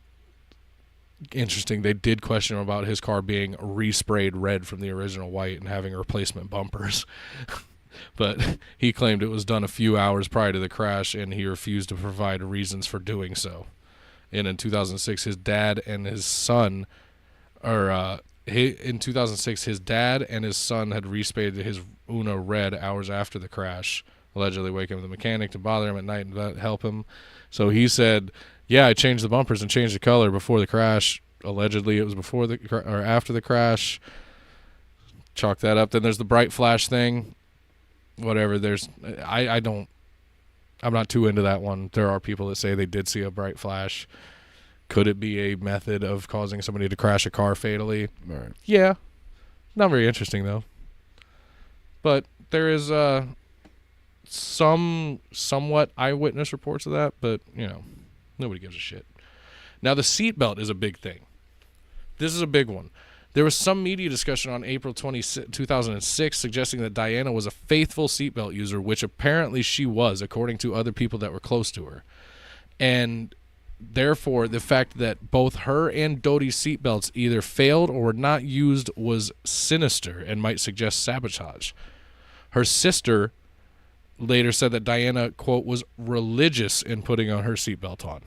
S2: interesting. They did question him about his car being resprayed red from the original white and having replacement bumpers. But he claimed it was done a few hours prior to the crash, and he refused to provide reasons for doing so. And in 2006, his dad and his son had resprayed his Uno red hours after the crash, allegedly waking up the mechanic to bother him at night and help him. So he said, yeah, I changed the bumpers and changed the color before the crash. Allegedly, it was before or after the crash. Chalk that up. Then there's the bright flash thing. Whatever. I'm not too into that one. There are people that say they did see a bright flash. Could it be a method of causing somebody to crash a car fatally?
S1: Right.
S2: Yeah. Not very interesting, though. But there is somewhat eyewitness reports of that, but, nobody gives a shit. Now, the seatbelt is a big thing. This is a big one. There was some media discussion on April 2006 suggesting that Diana was a faithful seatbelt user, which apparently she was, according to other people that were close to her. And therefore, the fact that both her and Doty's seatbelts either failed or were not used was sinister and might suggest sabotage. Her sister later said that Diana, quote, was religious in putting on her seatbelt on.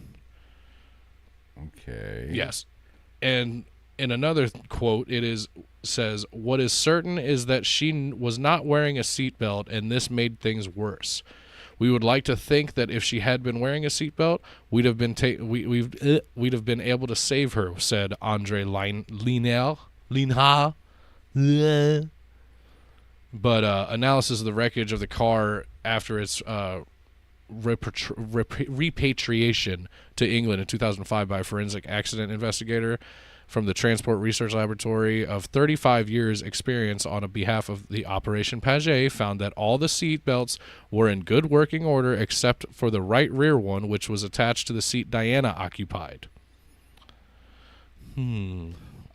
S1: Okay.
S2: Yes. And in another quote, says, what is certain is that she was not wearing a seatbelt, and this made things worse. We would like to think that if she had been wearing a seatbelt, we'd have been able to save her, said Andre Linha. But analysis of the wreckage of the car after its repatriation to England in 2005 by a forensic accident investigator from the Transport Research Laboratory of 35 years experience on behalf of the Operation Paget found that all the seat belts were in good working order except for the right rear one, which was attached to the seat Diana occupied.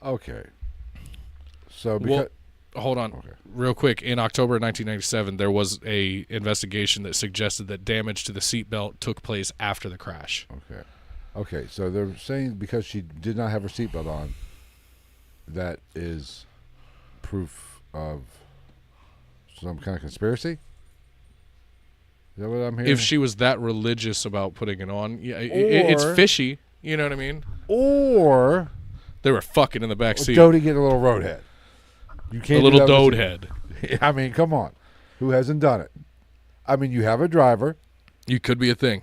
S1: Okay. So because
S2: Hold on.
S1: Okay.
S2: Real quick, in October 1997, there was a investigation that suggested that damage to the seatbelt took place after the crash.
S1: Okay, so they're saying because she did not have her seatbelt on, that is proof of some kind of conspiracy? Is that what I'm hearing?
S2: If she was that religious about putting it on, yeah, it's fishy. You know what I mean?
S1: Or
S2: they were fucking in the back seat.
S1: Dodie getting a little roadhead. You can't
S2: a little dode head.
S1: I mean, come on. Who hasn't done it? I mean, you have a driver.
S2: You could be a thing.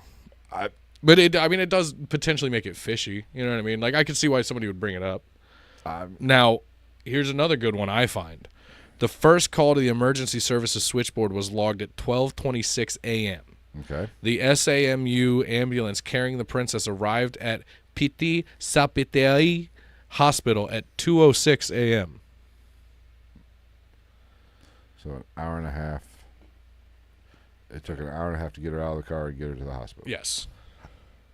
S2: But it does potentially make it fishy. You know what I mean? Like, I could see why somebody would bring it up. Now, here's another good one I find. The first call to the emergency services switchboard was logged at 12:26 a.m.
S1: Okay.
S2: The SAMU ambulance carrying the princess arrived at Petit Salpêtrière Hospital at 2:06 a.m.
S1: So an hour and a half. It took an hour and a half to get her out of the car and get her to the hospital.
S2: Yes.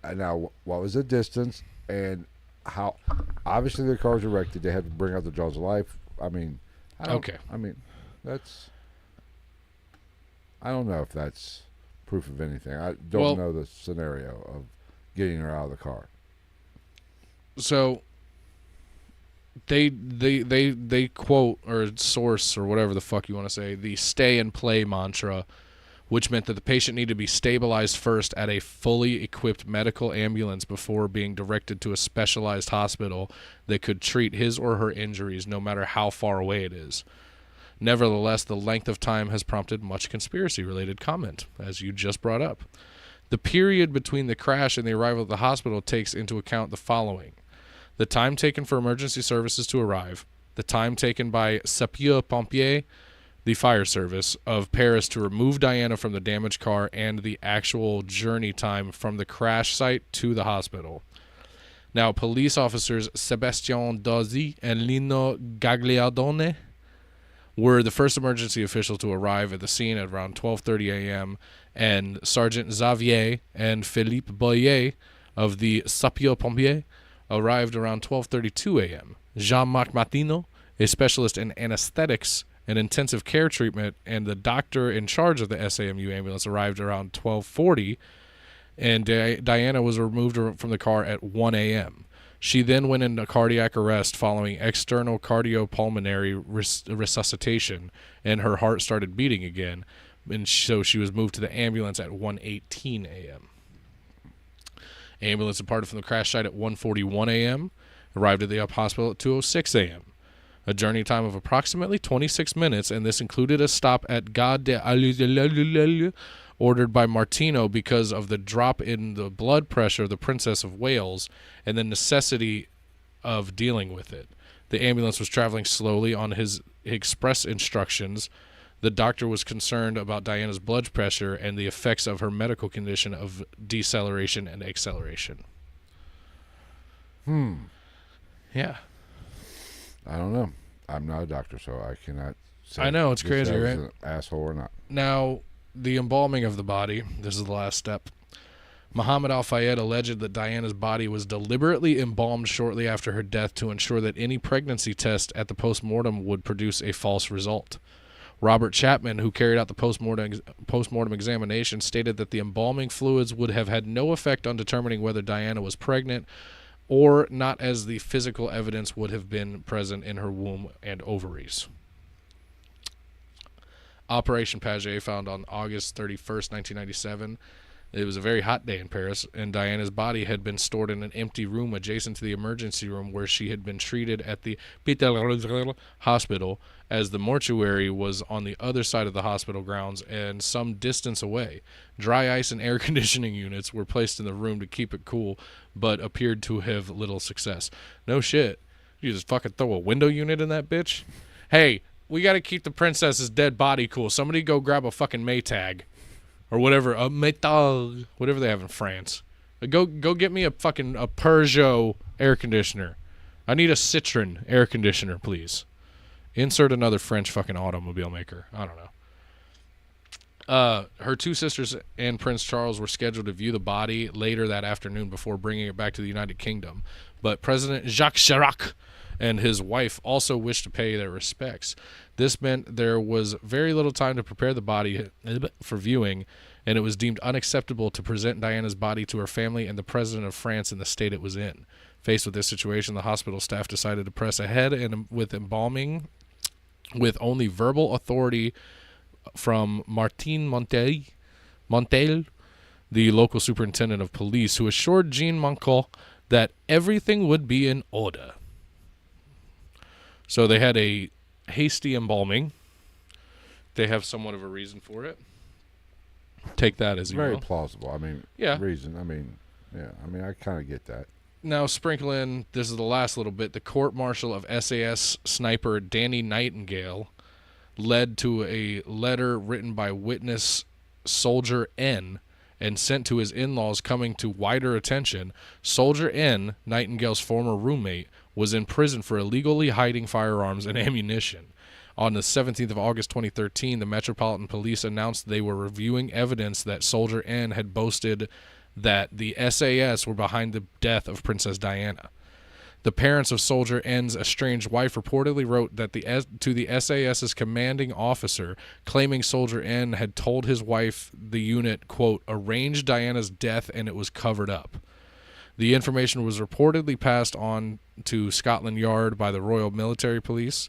S1: And now, what was the distance and how? Obviously, the cars were wrecked. Did they have to bring out the jaws of life? I mean,
S2: okay.
S1: I mean, that's. I don't know if that's proof of anything. I don't know the scenario of getting her out of the car.
S2: So they quote or source or whatever the fuck you want to say the stay and play mantra, which meant that the patient needed to be stabilized first at a fully equipped medical ambulance before being directed to a specialized hospital that could treat his or her injuries no matter how far away it is. Nevertheless, the length of time has prompted much conspiracy-related comment, as you just brought up. The period between the crash and the arrival at the hospital takes into account the following: the time taken for emergency services to arrive, the time taken by sapeurs-pompiers, the fire service of Paris, to remove Diana from the damaged car, and the actual journey time from the crash site to the hospital. Now, police officers Sebastian Dozzi and Lino Gagliardone were the first emergency official to arrive at the scene at around 12:30 a.m., and Sergeant Xavier and Philippe Boyer of the sapeurs-pompiers arrived around 12:32 a.m. Jean-Marc Martino, a specialist in anesthetics and intensive care treatment, and the doctor in charge of the SAMU ambulance arrived around 12:40, and Diana was removed from the car at 1 a.m. She then went into cardiac arrest following external cardiopulmonary resuscitation, and her heart started beating again, and so she was moved to the ambulance at 1:18 a.m. Ambulance departed from the crash site at 1:41 a.m., arrived at the hospital at 2:06 a.m. A journey time of approximately 26 minutes, and this included a stop at Gare de Allué, ordered by Martino because of the drop in the blood pressure of the Princess of Wales and the necessity of dealing with it. The ambulance was traveling slowly on his express instructions. The doctor was concerned about Diana's blood pressure and the effects of her medical condition of deceleration and acceleration. Yeah.
S1: I don't know. I'm not a doctor, so I cannot say.
S2: I know, it's crazy, right?
S1: An asshole or not.
S2: Now, the embalming of the body, this is the last step. Muhammad Al-Fayed alleged that Diana's body was deliberately embalmed shortly after her death to ensure that any pregnancy test at the postmortem would produce a false result. Robert Chapman, who carried out the postmortem examination, stated that the embalming fluids would have had no effect on determining whether Diana was pregnant or not, as the physical evidence would have been present in her womb and ovaries. Operation Paget found on August 31st, 1997. It was a very hot day in Paris, and Diana's body had been stored in an empty room adjacent to the emergency room where she had been treated at the hospital, as the mortuary was on the other side of the hospital grounds and some distance away. Dry ice and air conditioning units were placed in the room to keep it cool, but appeared to have little success. No shit. You just fucking throw a window unit in that bitch? Hey, we got to keep the princess's dead body cool. Somebody go grab a fucking Maytag. Or whatever, a Maytag, whatever they have in France. Go get me a fucking Peugeot air conditioner. I need a Citroen air conditioner, please. Insert another French fucking automobile maker. I don't know. Her two sisters and Prince Charles were scheduled to view the body later that afternoon before bringing it back to the United Kingdom. But President Jacques Chirac and his wife also wished to pay their respects. This meant there was very little time to prepare the body for viewing, and it was deemed unacceptable to present Diana's body to her family and the President of France in the state it was in. Faced with this situation, the hospital staff decided to press ahead with embalming with only verbal authority from Martin Montel, the local superintendent of police, who assured Jean Moncol that everything would be in order. So they had a hasty embalming. They have somewhat of a reason for it. Take that as you
S1: Very
S2: will.
S1: plausible. I mean,
S2: Yeah.
S1: reason. I mean, yeah. I mean, I kind of get that.
S2: Now, sprinkle in, this is the last little bit, the court-martial of SAS sniper Danny Nightingale led to a letter written by witness Soldier N and sent to his in-laws coming to wider attention. Soldier N, Nightingale's former roommate, was in prison for illegally hiding firearms and ammunition. On the 17th of August 2013, the Metropolitan Police announced they were reviewing evidence that Soldier N had boasted that the SAS were behind the death of Princess Diana. The parents of Soldier N's estranged wife reportedly wrote that to the SAS's commanding officer, claiming Soldier N had told his wife the unit, quote, arranged Diana's death and it was covered up. The information was reportedly passed on to Scotland Yard by the Royal Military Police,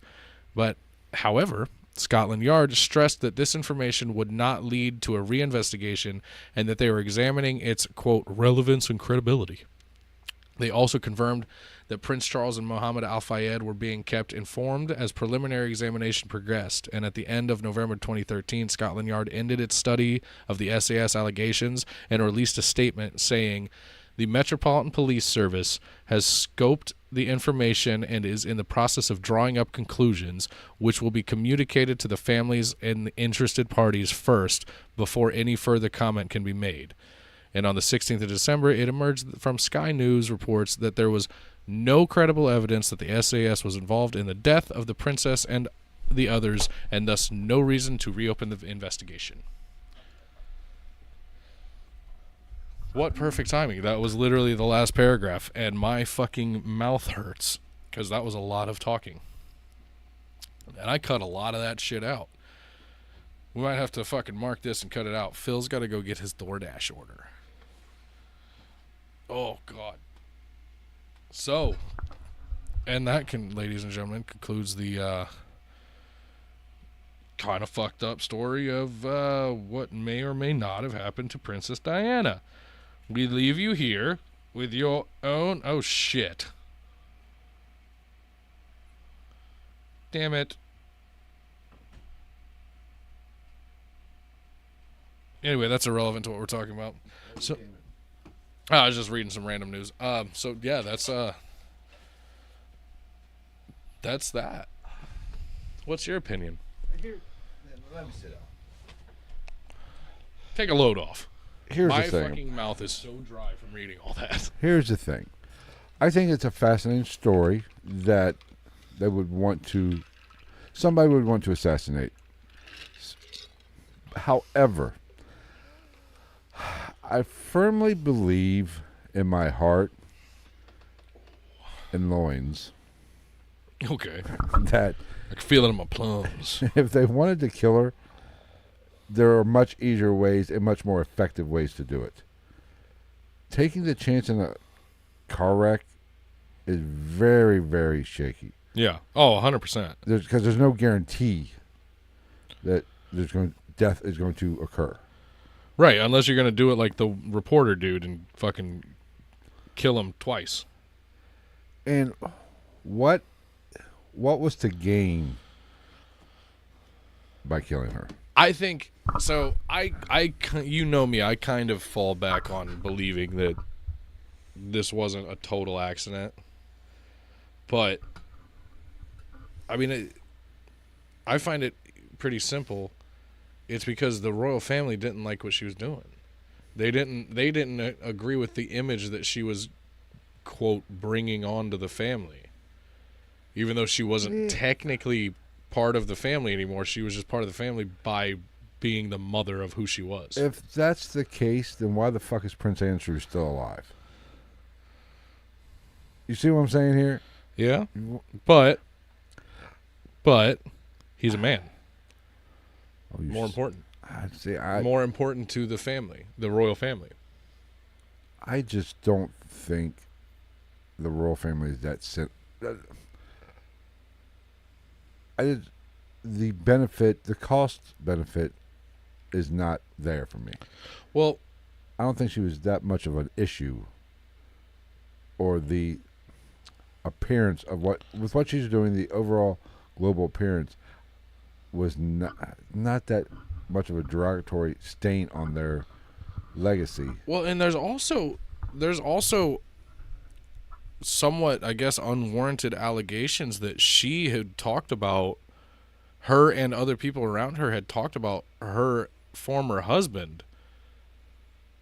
S2: but, however, Scotland Yard stressed that this information would not lead to a reinvestigation and that they were examining its, quote, relevance and credibility. They also confirmed that Prince Charles and Mohammed Al Fayed were being kept informed as preliminary examination progressed, and at the end of November 2013, Scotland Yard ended its study of the SAS allegations and released a statement saying, the Metropolitan Police Service has scoped the information and is in the process of drawing up conclusions, which will be communicated to the families and the interested parties first before any further comment can be made. And on the 16th of December, it emerged from Sky News reports that there was no credible evidence that the SAS was involved in the death of the princess and the others, and thus no reason to reopen the investigation. What perfect timing. That was literally the last paragraph, and my fucking mouth hurts because that was a lot of talking. And I cut a lot of that shit out. We might have to fucking mark this and cut it out. Phil's got to go get his DoorDash order. Oh, God. So, and that can, ladies and gentlemen, concludes the kind of fucked up story of what may or may not have happened to Princess Diana. We leave you here with your own... Oh, shit. Damn it. Anyway, that's irrelevant to what we're talking about. So, I was just reading some random news. So yeah, that's that. What's your opinion?
S1: Let me sit down.
S2: Take a load off.
S1: Here's
S2: My
S1: the thing.
S2: fucking mouth is so dry from reading all that.
S1: Here's the thing. I think it's a fascinating story that somebody would want to assassinate. However, I firmly believe in my heart and loins
S2: Okay.
S1: that
S2: I can feel it in my plums.
S1: if they wanted to kill her, there are much easier ways and much more effective ways to do it. Taking the chance in a car wreck is very, very shaky.
S2: Yeah. Oh, 100%.
S1: Because there's no guarantee that death is going to occur.
S2: Right, unless you're going to do it like the reporter dude and fucking kill him twice.
S1: And what was to by killing her?
S2: I think so. You know me. I kind of fall back on believing that this wasn't a total accident. But I mean, I find it pretty simple. It's because the royal family didn't like what she was doing. They didn't agree with the image that she was, quote, bringing on to the family. even though she wasn't technically part of the family anymore. She was just part of the family by being the mother of who she was.
S1: If that's the case, then why the fuck is Prince Andrew still alive? You see what I'm saying here?
S2: Yeah, but he's a man.
S1: Oh,
S2: More important. More important to the family, the royal family.
S1: I just don't think the royal family is that the cost benefit is not there for me.
S2: Well,
S1: I don't think she was that much of an issue, or the appearance of what she's doing. The overall global appearance was not that much of a derogatory stain on their legacy.
S2: Well, and there's also somewhat, I guess, unwarranted allegations that she had talked about, her and other people around her had talked about her former husband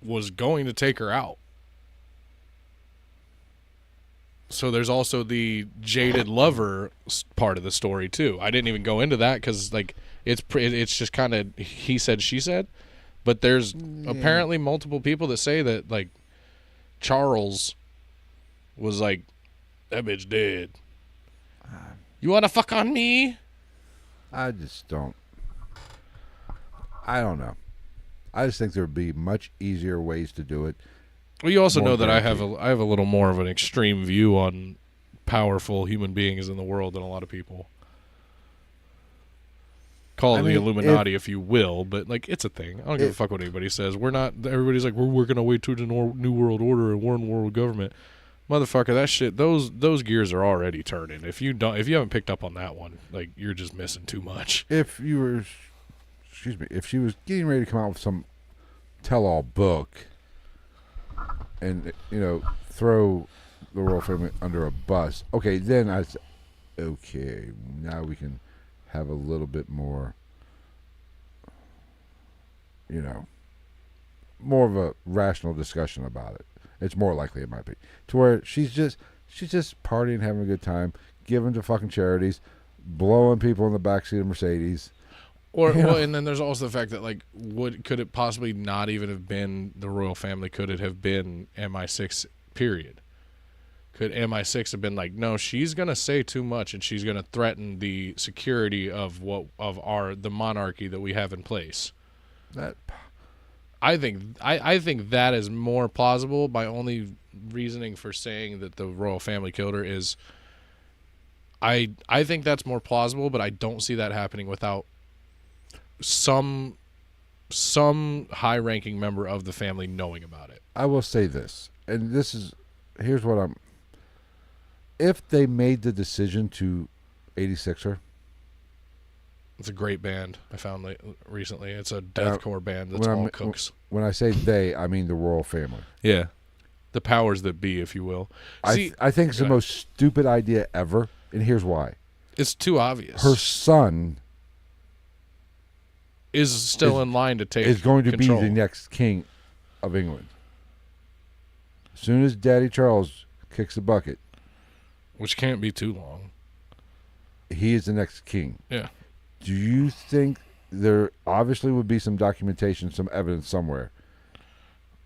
S2: was going to take her out. So there's also the jaded lover part of the story too. I didn't even go into that because like it's just kind of he said she said, but there's apparently multiple people that say that like Charles was like, that bitch dead. You want to fuck on me?
S1: I just don't. I don't know. I just think there would be much easier ways to do it.
S2: Well, you also know that I have a little more of an extreme view on powerful human beings in the world than a lot of people. Call it the Illuminati if you will, but like it's a thing. I don't give a fuck what anybody says. We're not. Everybody's like we're working our way to the new world order and one world government. Motherfucker, that shit. Those gears are already turning. If you haven't picked up on that one, like you're just missing too much.
S1: If she was getting ready to come out with some tell-all book, and throw the royal family under a bus, okay, then I say, okay, now we can have a little bit more, more of a rational discussion about it. It's more likely it might be to where she's just partying, having a good time, giving to fucking charities, blowing people in the backseat of Mercedes.
S2: And then there's also the fact that like, could it possibly not even have been the royal family? Could it have been MI6? Period. Could MI6 have been like, no, she's gonna say too much and she's gonna threaten the security of the monarchy that we have in place? I think that is more plausible. My only reasoning for saying that the royal family killed her is I think that's more plausible, but I don't see that happening without some high-ranking member of the family knowing about it.
S1: I will say this, and here's what if they made the decision to 86 her.
S2: It's a great band I found recently. It's a deathcore band that's all cooks.
S1: When I say they, I mean the royal family.
S2: Yeah. The powers that be, if you will.
S1: I think it's the most stupid idea ever, and here's why.
S2: It's too obvious.
S1: Her son
S2: is still in line to take
S1: is going to
S2: control.
S1: be the next king of England. As soon as Daddy Charles kicks the bucket,
S2: which can't be too long,
S1: he is the next king.
S2: Yeah.
S1: Do you think there obviously would be some documentation, some evidence somewhere?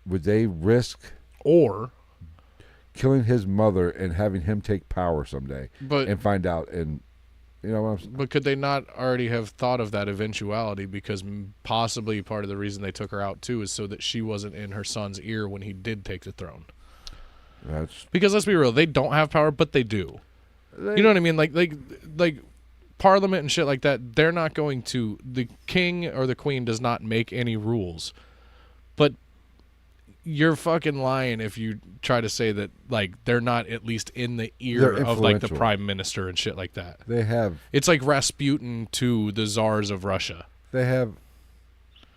S1: Would they risk
S2: or
S1: killing his mother and having him take power someday and find out? And you know what I'm saying?
S2: But could they not already have thought of that eventuality? Because possibly part of the reason they took her out too is so that she wasn't in her son's ear when he did take the throne. Because let's be real, they don't have power, but they do. You know what I mean? Like Parliament and shit like that, they're not going to. The king or the queen does not make any rules. But you're fucking lying if you try to say that like they're not at least in the ear of like the prime minister and shit like that.
S1: They have.
S2: It's like Rasputin to the czars of Russia.
S1: They have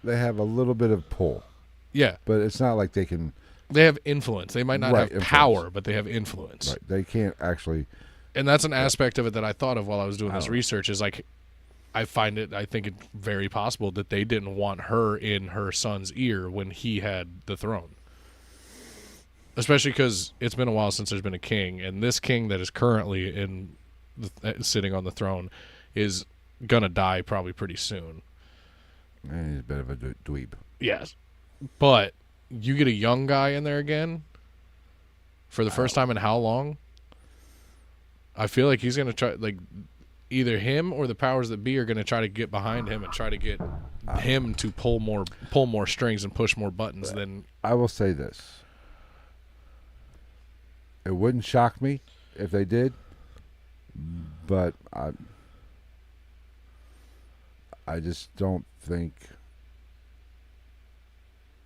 S1: a little bit of pull.
S2: Yeah,
S1: but it's not like they can.
S2: They have influence. They might not have power, but they have influence.
S1: Right. They can't actually.
S2: And that's an aspect of it that I thought of while I was doing this research is like, I think it very possible that they didn't want her in her son's ear when he had the throne. Especially because it's been a while since there's been a king, and this king that is currently in sitting on the throne is gonna die probably pretty soon.
S1: And he's a bit of a dweeb.
S2: Yes, but you get a young guy in there again for the first time in how long? I feel like he's gonna try, like, either him or the powers that be are gonna try to get behind him and try to get him to pull more strings and push more buttons than.
S1: I will say this. It wouldn't shock me if they did, but I just don't think.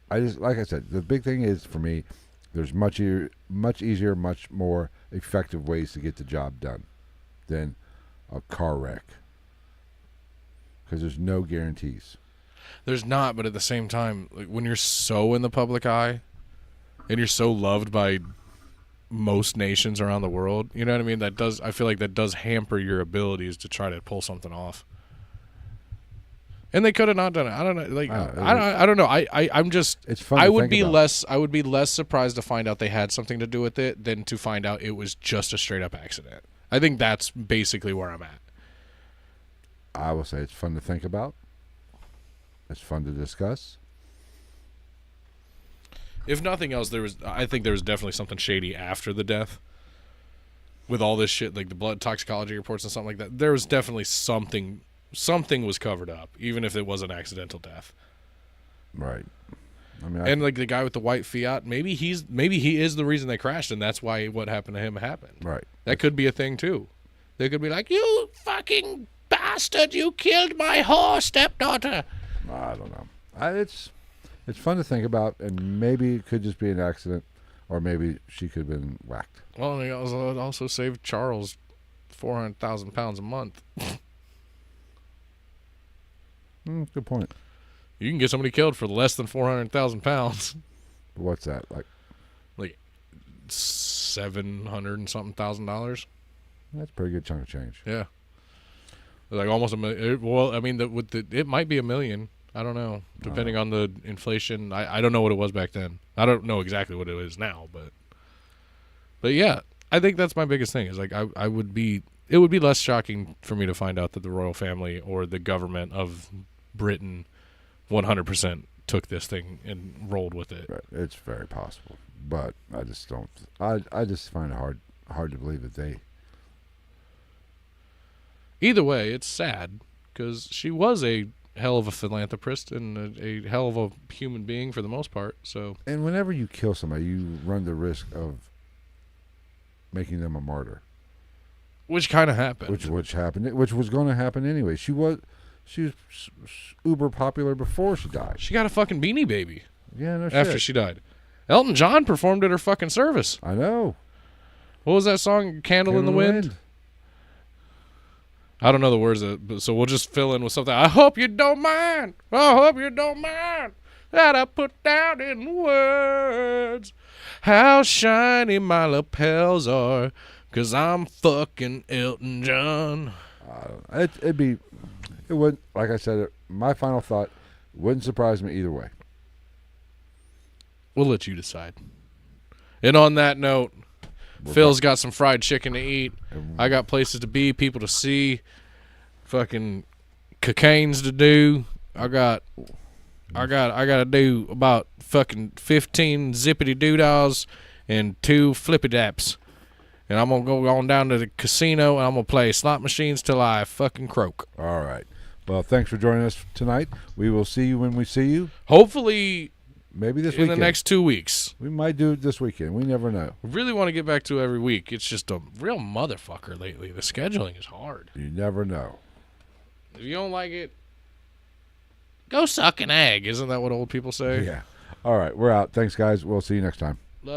S1: Like I said, the big thing is for me, there's much easier, much more effective ways to get the job done than a car wreck, because there's no guarantees.
S2: There's not, but at the same time, like, when you're so in the public eye and you're so loved by most nations around the world, you know what I mean? I feel like that does hamper your abilities to try to pull something off. And they could have not done it. I don't know. Like, I don't know. I'm just.
S1: It's fun.
S2: I would be less surprised to find out they had something to do with it than to find out it was just a straight up accident. I think that's basically where I'm at.
S1: I will say it's fun to think about. It's fun to discuss.
S2: If nothing else, I think there was definitely something shady after the death. With all this shit, like the blood toxicology reports and something like that, there was definitely something was covered up, even if it was an accidental death.
S1: Right. I mean,
S2: and like the guy with the white Fiat, maybe he is the reason they crashed, and that's why what happened to him happened.
S1: Right.
S2: That could be a thing too. They could be like, "You fucking bastard! You killed my whore stepdaughter."
S1: I don't know. It's fun to think about, and maybe it could just be an accident, or maybe she could have been whacked.
S2: Well, it also saved Charles 400,000 pounds a month.
S1: Good point.
S2: You can get somebody killed for less than 400,000 pounds.
S1: What's that
S2: like? $700 and something thousand.
S1: That's a pretty good chunk of change.
S2: Yeah, like almost $1 million. Well, I mean, it might be $1 million. I don't know, depending on the inflation. I don't know what it was back then. I don't know exactly what it is now, but yeah, I think that's my biggest thing. Is like it would be less shocking for me to find out that the royal family or the government of Britain 100% took this thing and rolled with it.
S1: Right. It's very possible, but I just don't. I just find it hard to believe that they.
S2: Either way, it's sad because she was a hell of a philanthropist and a hell of a human being for the most part. So.
S1: And whenever you kill somebody, you run the risk of making them a martyr.
S2: Which kind of happened.
S1: Which happened. Which was going to happen anyway. She was uber popular before she died.
S2: She got a fucking Beanie Baby.
S1: Yeah, no shit.
S2: After she died. Elton John performed at her fucking service.
S1: I know.
S2: What was that song? Candle in the Wind? I don't know the words, so we'll just fill in with something. I hope you don't mind. I hope you don't mind that I put down in words how shiny my lapels are, 'cause I'm fucking Elton John.
S1: It would, like I said, my final thought wouldn't surprise me either way.
S2: We'll let you decide. And on that note, Phil's got some fried chicken to eat. I got places to be, people to see, fucking cocaines to do. I got to do about fucking 15 zippity doodahs and 2 flippy daps. And I'm going to go on down to the casino and I'm going to play slot machines till I fucking croak.
S1: All right. Well, thanks for joining us tonight. We will see you when we see you.
S2: Hopefully,
S1: maybe this
S2: weekend.
S1: In
S2: the next 2 weeks.
S1: We might do it this weekend. We never know.
S2: We really want to get back to every week. It's just a real motherfucker lately. The scheduling is hard.
S1: You never know.
S2: If you don't like it, go suck an egg. Isn't that what old people say?
S1: Yeah. All right. We're out. Thanks, guys. We'll see you next time.